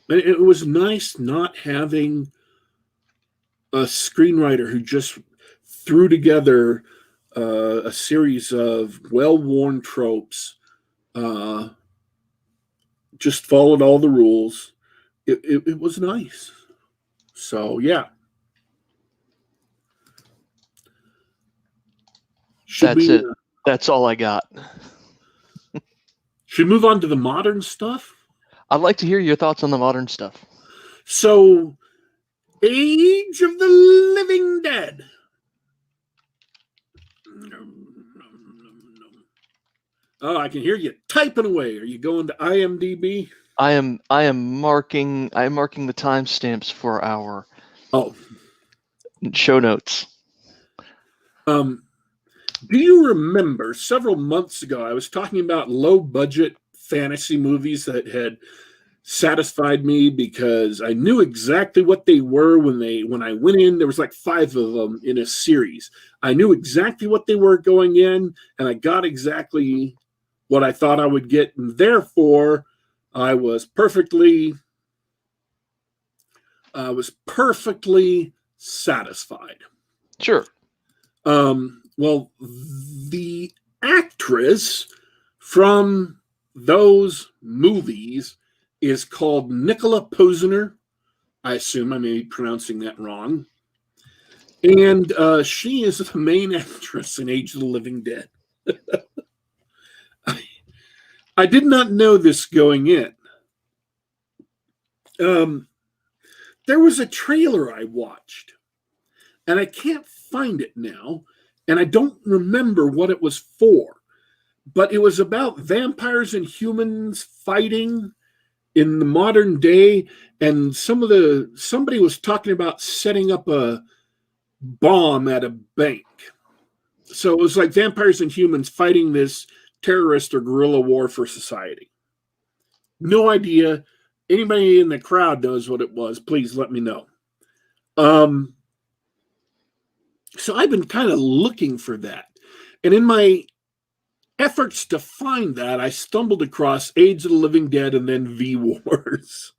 It was nice not having a screenwriter who just threw together a series of well-worn tropes, just followed all the rules. It was nice. So, yeah. That's it. That's all I got. Should we move on to the modern stuff? I'd like to hear your thoughts on the modern stuff. So, Age of the Living Dead. Oh, I can hear you typing away. Are you going to IMDb? I am marking the timestamps for our show notes. Do you remember several months ago I was talking about low budget fantasy movies that had satisfied me because I knew exactly what they were when I went in. There was like 5 of them in a series. I knew exactly what they were going in, and I got exactly what I thought I would get, and therefore I was perfectly satisfied. Sure. Well, the actress from those movies is called Nicola Posner. I assume I may be pronouncing that wrong. And she is the main actress in Age of the Living Dead. I did not know this going in. There was a trailer I watched, and I can't find it now, and I don't remember what it was for, but it was about vampires and humans fighting in the modern day, and somebody was talking about setting up a bomb at a bank. So it was like vampires and humans fighting this terrorist or guerrilla war for society. No idea. Anybody in the crowd knows what it was, please let me know. So I've been kind of looking for that. And in my efforts to find that, I stumbled across Age of the Living Dead and then V-Wars,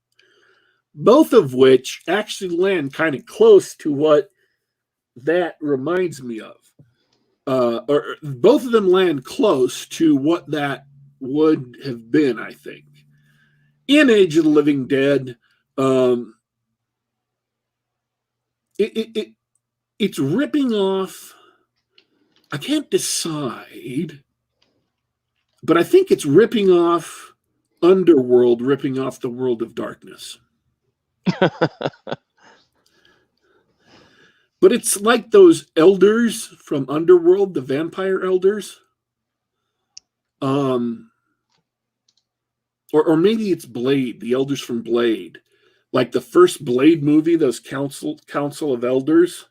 both of which actually land kind of close to what that reminds me of. Or both of them land close to what that would have been, I think. In Age of the Living Dead, it's ripping off, I can't decide, but I think it's ripping off Underworld, ripping off the World of Darkness. But it's like those elders from Underworld, the vampire elders. Or maybe it's Blade, the elders from Blade. Like the first Blade movie, those council of elders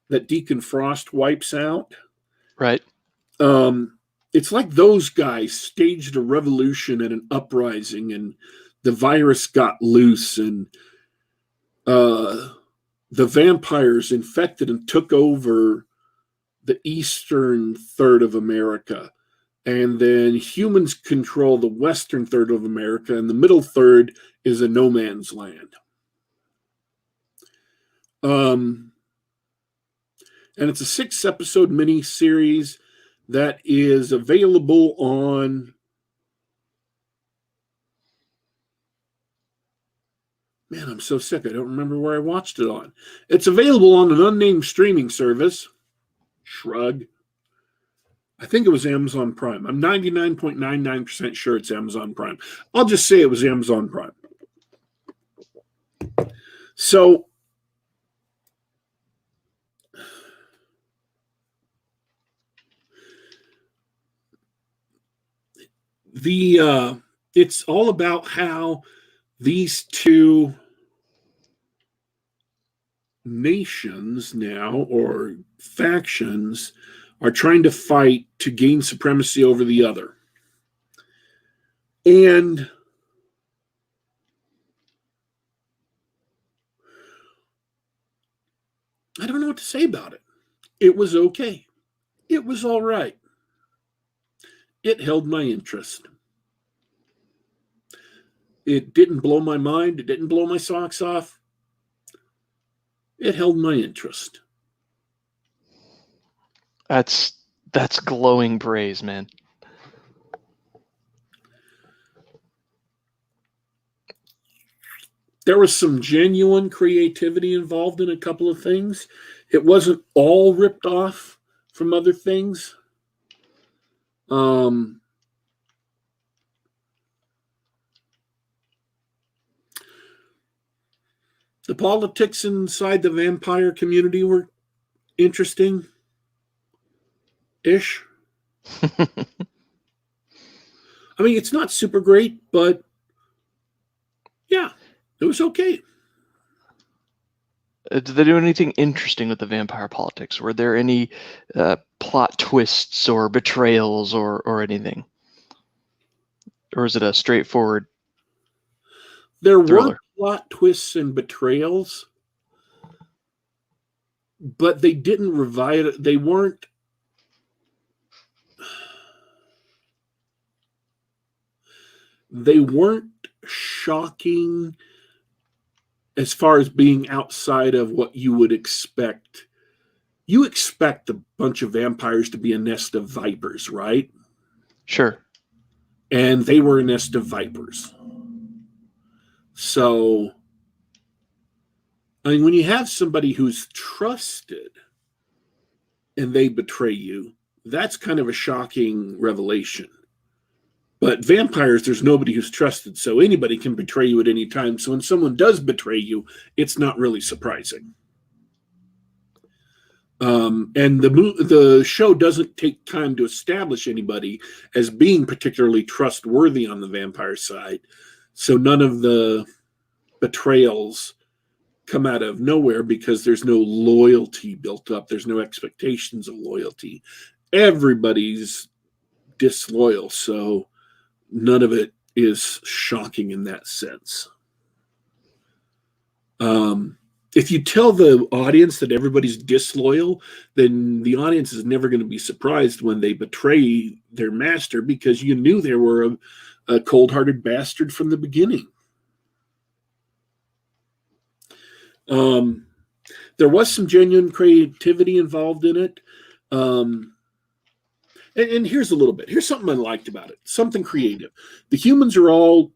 that Deacon Frost wipes out. Right. It's like those guys staged a revolution and an uprising, and the virus got loose, and the vampires infected and took over the eastern third of America. And then humans control the western third of America, and the middle third is a no man's land. And it's a 6-episode mini-series that is available on... Man, I'm so sick. I don't remember where I watched it on. It's available on an unnamed streaming service. Shrug. I think it was Amazon Prime. I'm 99.99% sure it's Amazon Prime. I'll just say it was Amazon Prime. So, it's all about how these two nations now, or factions, are trying to fight to gain supremacy over the other. And I don't know what to say about it. It was okay. It was all right. It held my interest. It didn't blow my mind. It didn't blow my socks off. It held my interest. That's glowing praise, man. There was some genuine creativity involved in a couple of things. It wasn't all ripped off from other things. The politics inside the vampire community were interesting-ish. I mean, it's not super great, but yeah, it was okay. Did they do anything interesting with the vampire politics? Were there any plot twists or betrayals or anything? Or is it a straightforward? There were thriller. plot twists and betrayals, but they didn't revive it. They weren't shocking as far as being outside of what you would expect. You expect a bunch of vampires to be a nest of vipers, right? Sure. And they were a nest of vipers. So, I mean, when you have somebody who's trusted and they betray you, that's kind of a shocking revelation. But vampires, there's nobody who's trusted, so anybody can betray you at any time. So when someone does betray you, it's not really surprising. And the show doesn't take time to establish anybody as being particularly trustworthy on the vampire side. So none of the betrayals come out of nowhere because there's no loyalty built up. There's no expectations of loyalty. Everybody's disloyal, so none of it is shocking in that sense. If you tell the audience that everybody's disloyal, then the audience is never going to be surprised when they betray their master because you knew they were a cold-hearted bastard from the beginning. There was some genuine creativity involved in it. And here's a little bit. Here's something I liked about it. Something creative. The humans are all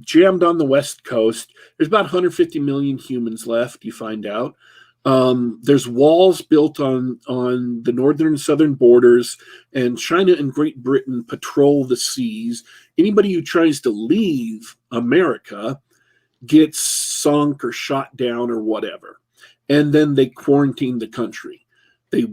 jammed on the West Coast. There's about 150 million humans left, you find out. There's walls built on the northern and southern borders, and China and Great Britain patrol the seas. Anybody who tries to leave America gets sunk or shot down or whatever. And then they quarantine the country. They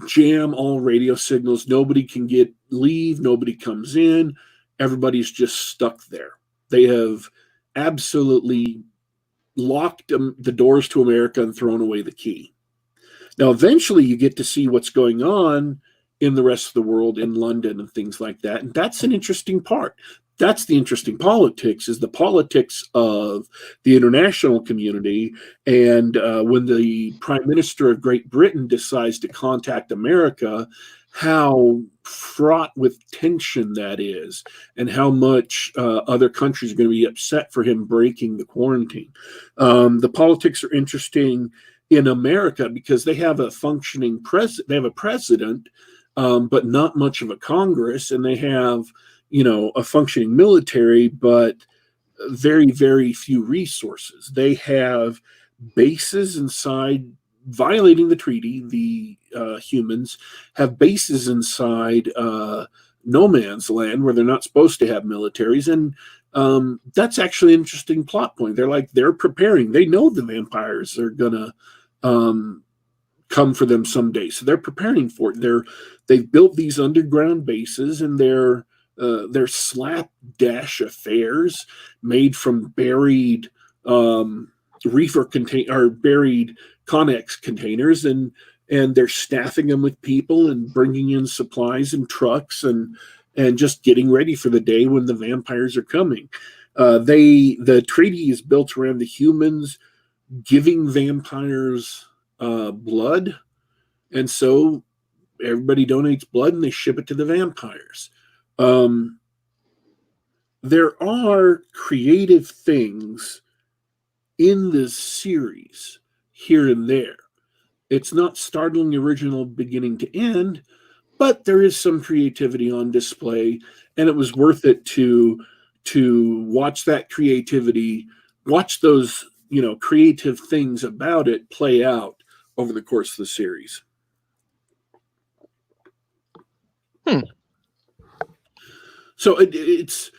jam all radio signals. Nobody can leave. Nobody comes in. Everybody's just stuck there. They have absolutely locked the doors to America and thrown away the key. Now, eventually you get to see what's going on in the rest of the world, in London and things like that. And that's an interesting part. That's the interesting politics, is the politics of the international community. And when the Prime Minister of Great Britain decides to contact America, how fraught with tension that is, and how much other countries are going to be upset for him breaking the quarantine. The politics are interesting in America because they have a functioning president. They have a president, but not much of a Congress, and they have, a functioning military, but very, very few resources. They have bases inside, violating the treaty. The humans have bases inside no man's land where they're not supposed to have militaries. And that's actually an interesting plot point. They're preparing. They know the vampires are going to come for them someday. So they're preparing for it. They've built these underground bases, and they're slapdash affairs made from buried reefer or buried Connex containers, and they're staffing them with people and bringing in supplies and trucks and just getting ready for the day when the vampires are coming. The treaty is built around the humans giving vampires blood, and so everybody donates blood and they ship it to the vampires. There are creative things in this series here and there. It's not startling original beginning to end, but there is some creativity on display, and it was worth it to watch that creativity, watch those creative things about it play out over the course of the series. So it's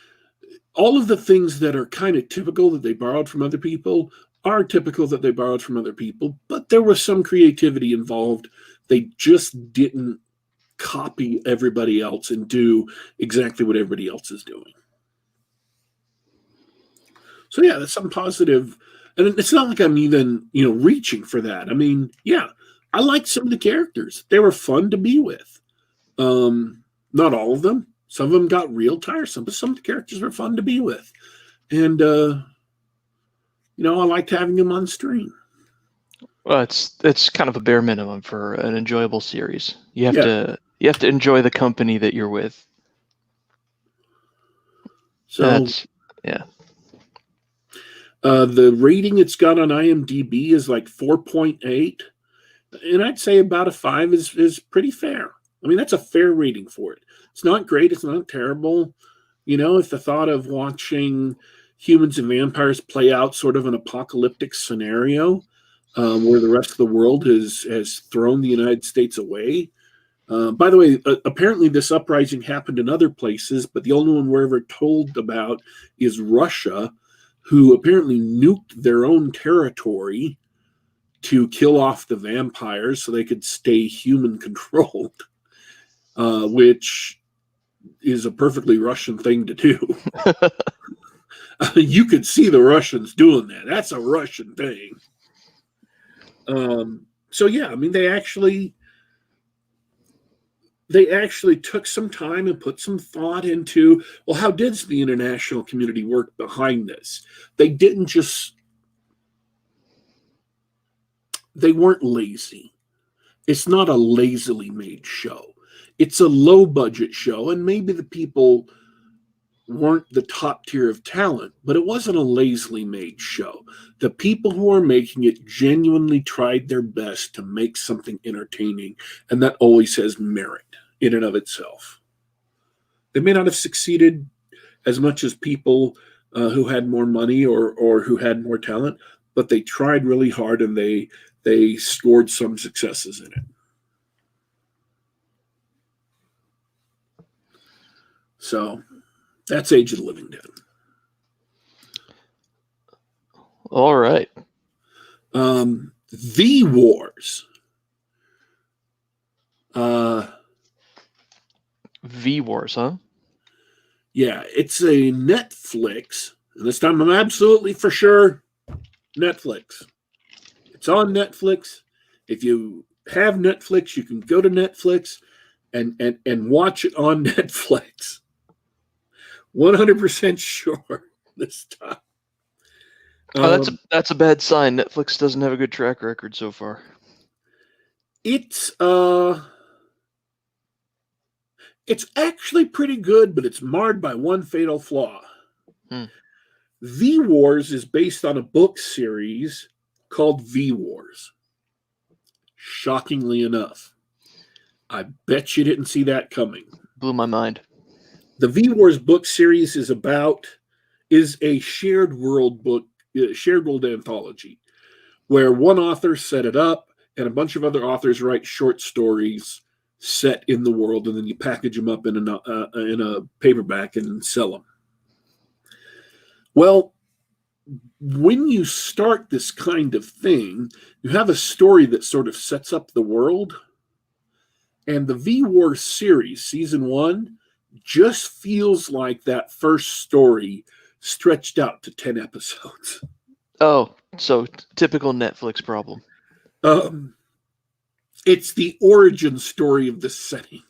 all of the things that are kind of typical that they borrowed from other people are typical that they borrowed from other people, but there was some creativity involved. They just didn't copy everybody else and do exactly what everybody else is doing. So yeah, that's something positive. And it's not like I'm even, reaching for that. I mean, yeah, I liked some of the characters. They were fun to be with. Not all of them. Some of them got real tiresome, but some of the characters were fun to be with. And I liked having him on stream. Well, it's kind of a bare minimum for an enjoyable series. You have Yeah. to enjoy the company that you're with. So yeah. The rating it's got on IMDb is like 4.8. And I'd say about a 5 is pretty fair. I mean, that's a fair rating for it. It's not great. It's not terrible. If the thought of watching humans and vampires play out sort of an apocalyptic scenario where the rest of the world has thrown the United States away. By the way, apparently this uprising happened in other places, but the only one we're ever told about is Russia, who apparently nuked their own territory to kill off the vampires so they could stay human controlled, which is a perfectly Russian thing to do. You could see the Russians doing that. That's a Russian thing. So yeah, I mean, they actually took some time and put some thought into, well, how did the international community work behind this? They didn't just, they weren't lazy. It's not a lazily made show. It's a low budget show, and maybe the people weren't the top tier of talent, but it wasn't a lazily made show. The people who are making it genuinely tried their best to make something entertaining, and that always has merit in and of itself. They may not have succeeded as much as people who had more money or who had more talent, but they tried really hard and they scored some successes in it. So that's Age of the Living Dead. All right. The Wars. V Wars, huh? Yeah, it's a Netflix. And this time I'm absolutely for sure Netflix. It's on Netflix. If you have Netflix, you can go to Netflix and watch it on Netflix. 100% sure this time. That's a bad sign. Netflix doesn't have a good track record so far. It's actually pretty good, but it's marred by one fatal flaw. V Wars is based on a book series called V Wars. Shockingly enough. I bet you didn't see that coming. Blew my mind. The V Wars book series is a shared world anthology where one author set it up and a bunch of other authors write short stories set in the world, and then you package them up in a paperback and sell them. Well, when you start this kind of thing, you have a story that sort of sets up the world. And the V Wars series, season 1, just feels like that first story stretched out to 10 episodes. Oh, so typical Netflix problem. It's the origin story of the setting.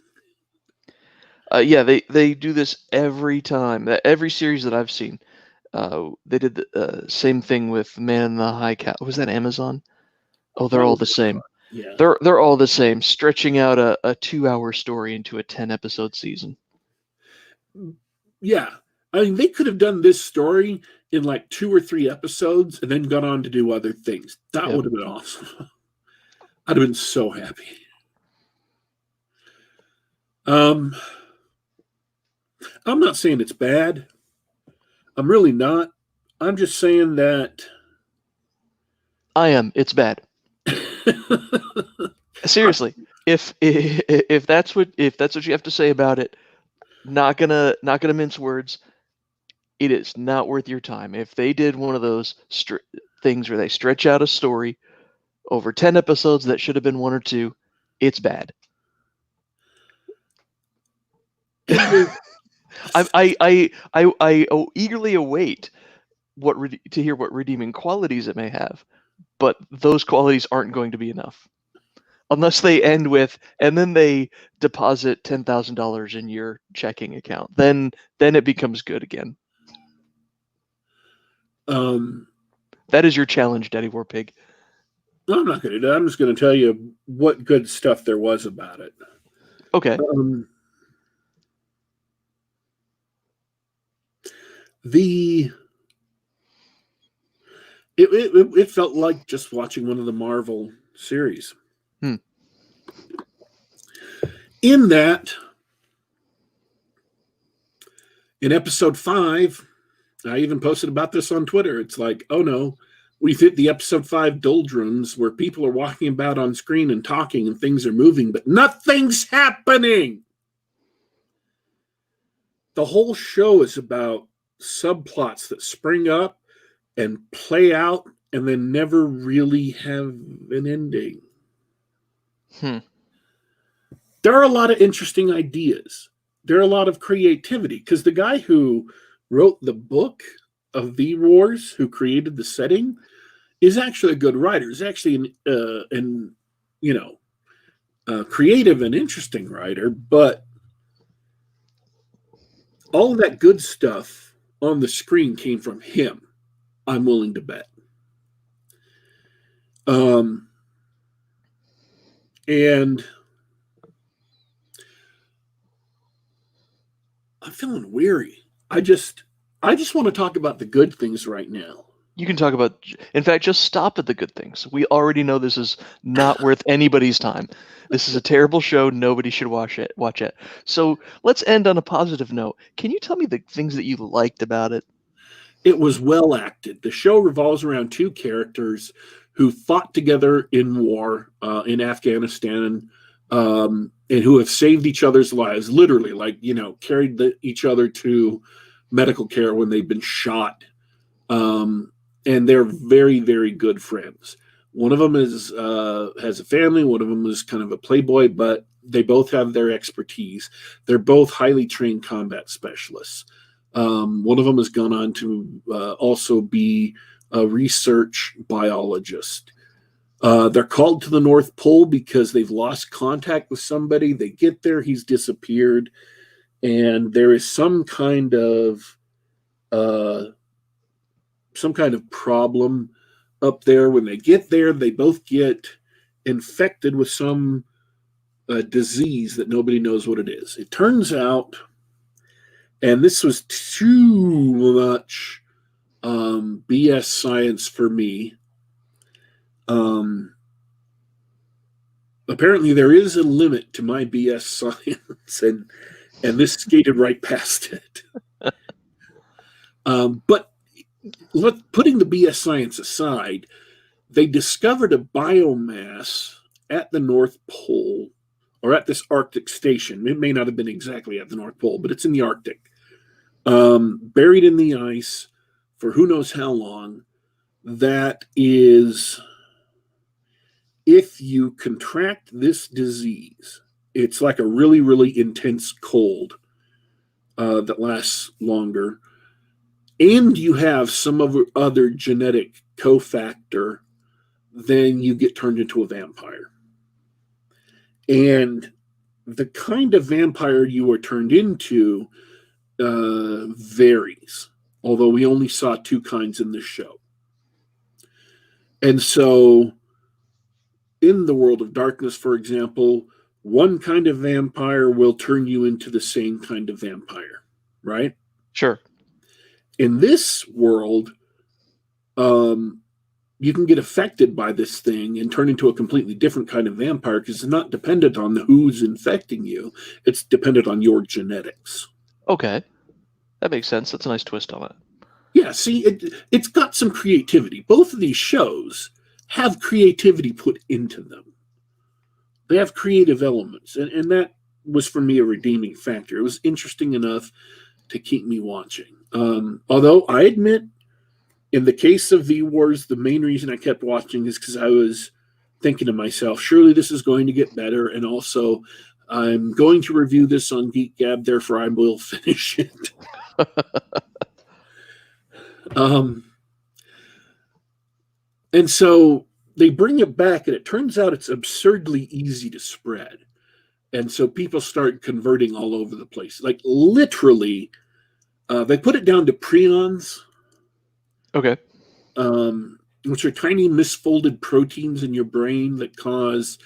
Yeah, they do this every time. Every series that I've seen. They did the same thing with Man in the High Castle. Was that Amazon? Oh, they're all the same. Yeah. They're all the same, stretching out a 2-hour story into a 10-episode season. Yeah. I mean, they could have done this story in like 2 or 3 episodes and then gone on to do other things. That would have been awesome. I'd have been so happy. I'm not saying it's bad. I'm really not. I'm just saying that I am. It's bad. Seriously, if that's what you have to say about it, not gonna mince words. It is not worth your time. If they did one of those things where they stretch out a story over 10 episodes that should have been 1 or 2, it's bad. I eagerly await to hear what redeeming qualities it may have, but those qualities aren't going to be enough unless they end with, and then they deposit $10,000 in your checking account. Then it becomes good again. That is your challenge, Daddy Warpig. No, I'm not going to do that. I'm just going to tell you what good stuff there was about it. Okay. It felt like just watching one of the Marvel series. In that, in episode 5, I even posted about this on Twitter. It's like, oh no, we've hit the episode 5 doldrums where people are walking about on screen and talking and things are moving, but nothing's happening. The whole show is about subplots that spring up and play out and then never really have an ending. There are a lot of interesting ideas. There are a lot of creativity because the guy who wrote the book of V Wars, who created the setting, is actually a good writer. He's actually an creative and interesting writer, but all of that good stuff on the screen came from him, I'm willing to bet. And I'm feeling weary. I just want to talk about the good things right now. You can talk about, in fact, just stop at the good things. We already know this is not worth anybody's time. This is a terrible show. Nobody should watch it. So let's end on a positive note. Can you tell me the things that you liked about it? It was well acted. The show revolves around 2 characters who fought together in war in Afghanistan and who have saved each other's lives, literally, carried each other to medical care when they've been shot. And they're very, very good friends. One of them has a family. One of them is kind of a playboy, but they both have their expertise. They're both highly trained combat specialists. One of them has gone on to also be a research biologist. They're called to the North Pole because they've lost contact with somebody. They get there, he's disappeared, and there is some kind of problem up there. When they get there, they both get infected with some disease that nobody knows what it is. It turns out, and this was too much BS science for me, apparently there is a limit to my BS science, and this skated right past it. But putting the BS science aside, they discovered a biomass at the North Pole, or at this Arctic station. It may not have been exactly at the North Pole, but it's in the Arctic, buried in the ice for who knows how long. That is, if you contract this disease, it's like a really, really intense cold that lasts longer. And you have some other genetic cofactor, then you get turned into a vampire. And the kind of vampire you are turned into varies, although we only saw 2 kinds in this show. And so in the World of Darkness, for example, one kind of vampire will turn you into the same kind of vampire, right? Sure. In this world, you can get affected by this thing and turn into a completely different kind of vampire because it's not dependent on who's infecting you. It's dependent on your genetics. Okay. That makes sense. That's a nice twist on it. Yeah, see, it's got some creativity. Both of these shows have creativity put into them. They have creative elements, and that was, for me, a redeeming factor. It was interesting enough to keep me watching. Although I admit, in the case of V Wars, the main reason I kept watching is because I was thinking to myself, surely this is going to get better, and also I'm going to review this on Geek Gab, therefore I will finish it. And so they bring it back, and it turns out it's absurdly easy to spread. And so people start converting all over the place. Like literally, they put it down to prions. Okay. Which are tiny misfolded proteins in your brain that cause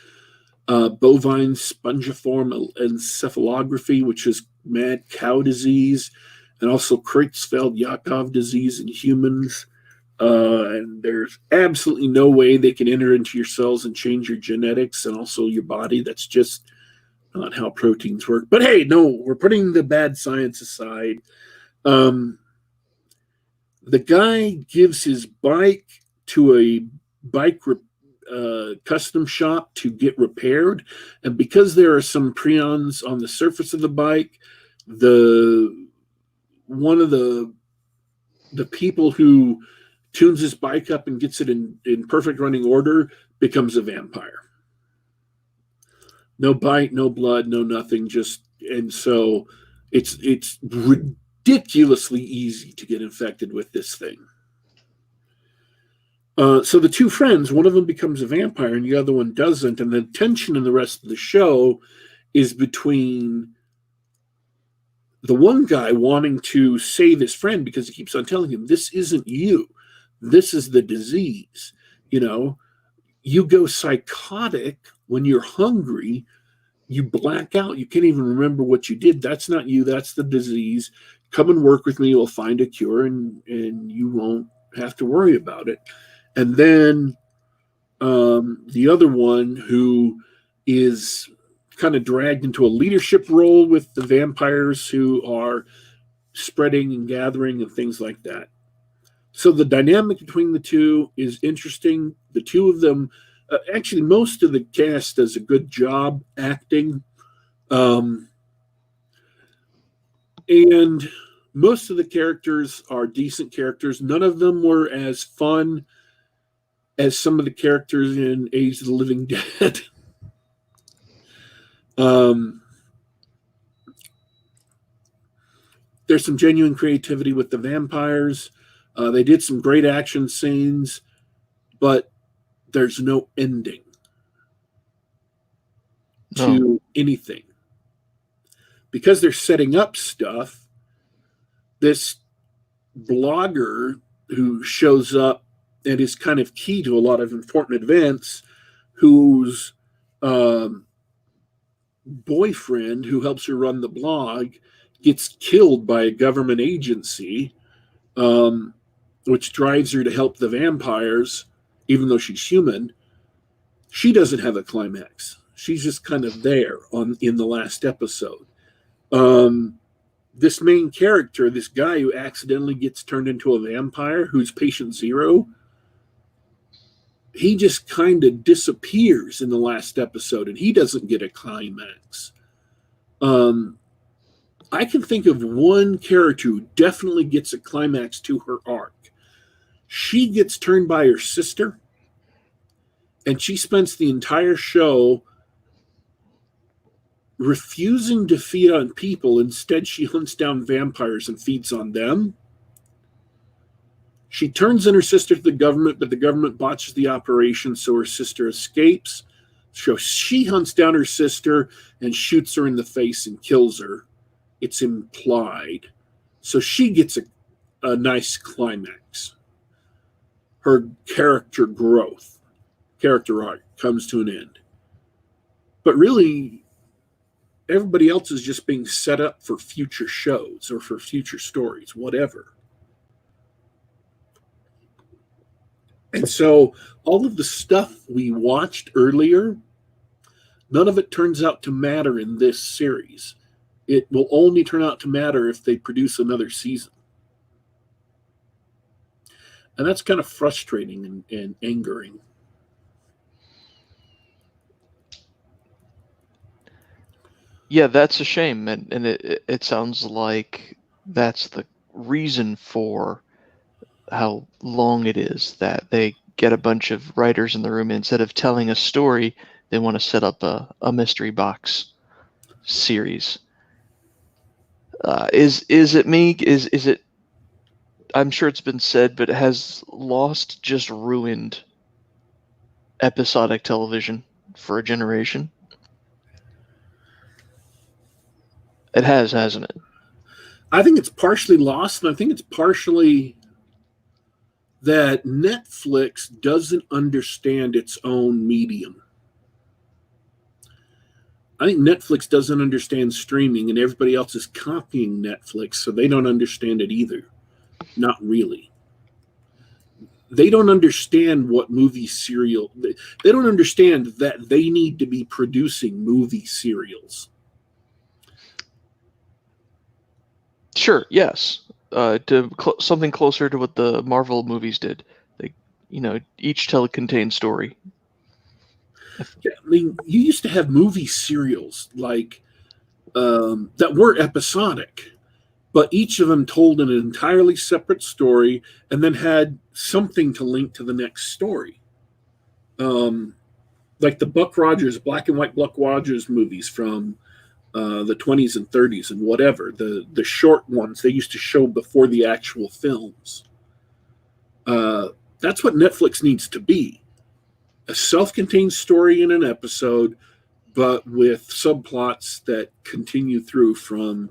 bovine spongiform encephalography, which is mad cow disease, and also Creutzfeldt-Jakob disease in humans. And there's absolutely no way they can enter into your cells and change your genetics and also your body. That's just not how proteins work. But hey, no, we're putting the bad science aside. Um, the guy gives his bike to a bike custom shop to get repaired, and because there are some prions on the surface of the bike, the one of the people who tunes his bike up and gets it in perfect running order becomes a vampire. No bite, no blood, no nothing. Just and so it's ridiculously easy to get infected with this thing. So the two friends, one of them becomes a vampire and the other one doesn't, and the tension in the rest of the show is between the one guy wanting to save his friend because he keeps on telling him, "This isn't you, this is the disease." You know, you go psychotic when you're hungry. You black out. You can't even remember what you did. That's not you. That's the disease. Come and work with me. We'll find a cure, and you won't have to worry about it. And then the other one who is kind of dragged into a leadership role with the vampires who are spreading and gathering and things like that. So the dynamic between the two is interesting. The two of them, actually, most of the cast does a good job acting. And most of the characters are decent characters. None of them were as fun as some of the characters in Age of the Living Dead. There's some genuine creativity with the vampires. They did some great action scenes, but there's no ending to anything. Because they're setting up stuff, this blogger who shows up and is kind of key to a lot of important events, whose boyfriend, who helps her run the blog, gets killed by a government agency, which drives her to help the vampires, even though she's human. She doesn't have a climax. She's just kind of there in the last episode. This main character, this guy who accidentally gets turned into a vampire, who's patient zero, he just kind of disappears in the last episode and he doesn't get a climax. I can think of one character who definitely gets a climax to her arc. She gets turned by her sister, and she spends the entire show refusing to feed on people. Instead, she hunts down vampires and feeds on them. She turns in her sister to the government, but the government botches the operation, so her sister escapes. So she hunts down her sister and shoots her in the face and kills her. It's implied. So she gets a nice climax. Her character growth, character arc comes to an end. But really, everybody else is just being set up for future shows or for future stories, whatever. And so all of the stuff we watched earlier, none of it turns out to matter in this series. It will only turn out to matter if they produce another season. And that's kind of frustrating and angering. Yeah, that's a shame, and it sounds like that's the reason for how long it is, that they get a bunch of writers in the room. Instead of telling a story, they want to set up a mystery box series. Is it me? Is it? I'm sure it's been said, but has Lost just ruined episodic television for a generation? It has, hasn't it? I think it's partially Lost, and I think it's partially that Netflix doesn't understand its own medium. I think Netflix doesn't understand streaming, and everybody else is copying Netflix, so they don't understand it either. Not really. They don't understand what movie serial. They don't understand that they need to be producing movie serials. Sure, yes. Something closer to what the Marvel movies did. They, each tell a contained story. Yeah, I mean, you used to have movie serials like that weren't episodic, but each of them told an entirely separate story and then had something to link to the next story. Like the Buck Rogers, black and white Buck Rogers movies from the 20s and 30s and whatever. The short ones they used to show before the actual films. That's what Netflix needs to be. A self-contained story in an episode, but with subplots that continue through from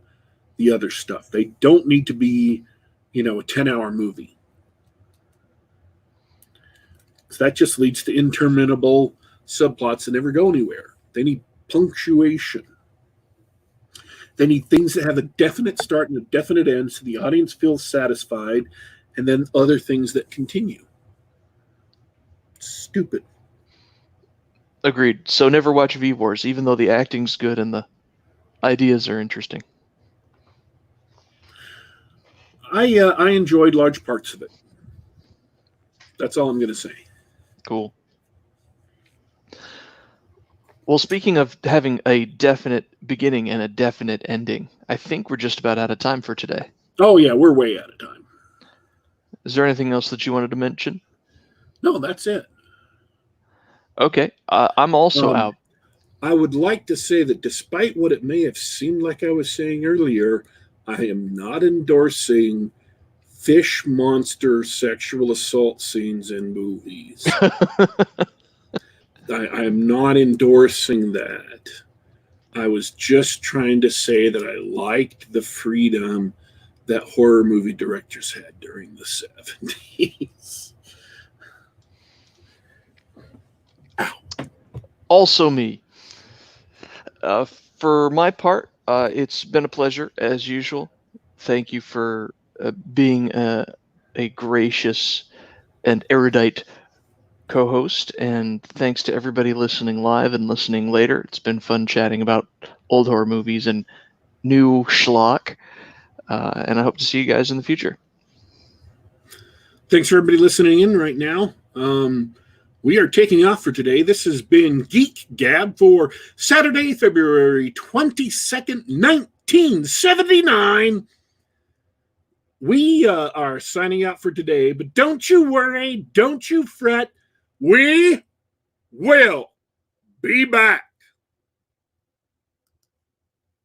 the other stuff. They don't need to be, a 10-hour movie. So that just leads to interminable subplots that never go anywhere. They need punctuation. They need things that have a definite start and a definite end so the audience feels satisfied, and then other things that continue. Stupid. Agreed. So never watch V-Wars, even though the acting's good and the ideas are interesting. I enjoyed large parts of it. That's all I'm going to say. Cool. Well, speaking of having a definite beginning and a definite ending, I think we're just about out of time for today. Oh, yeah, we're way out of time. Is there anything else that you wanted to mention? No, that's it. Okay. I'm also out. I would like to say that despite what it may have seemed like I was saying earlier, I am not endorsing fish monster sexual assault scenes in movies. I am not endorsing that. I was just trying to say that I liked the freedom that horror movie directors had during the 70s. Ow. Also me. For my part, it's been a pleasure, as usual. Thank you for being a gracious and erudite co-host, and thanks to everybody listening live and listening later. It's been fun chatting about old horror movies and new schlock, and I hope to see you guys in the future. Thanks for everybody listening in right now. We are taking off for today. This has been Geek Gab for Saturday, February 22nd, 1979. We are signing out for today, but don't you worry, don't you fret. We will be back.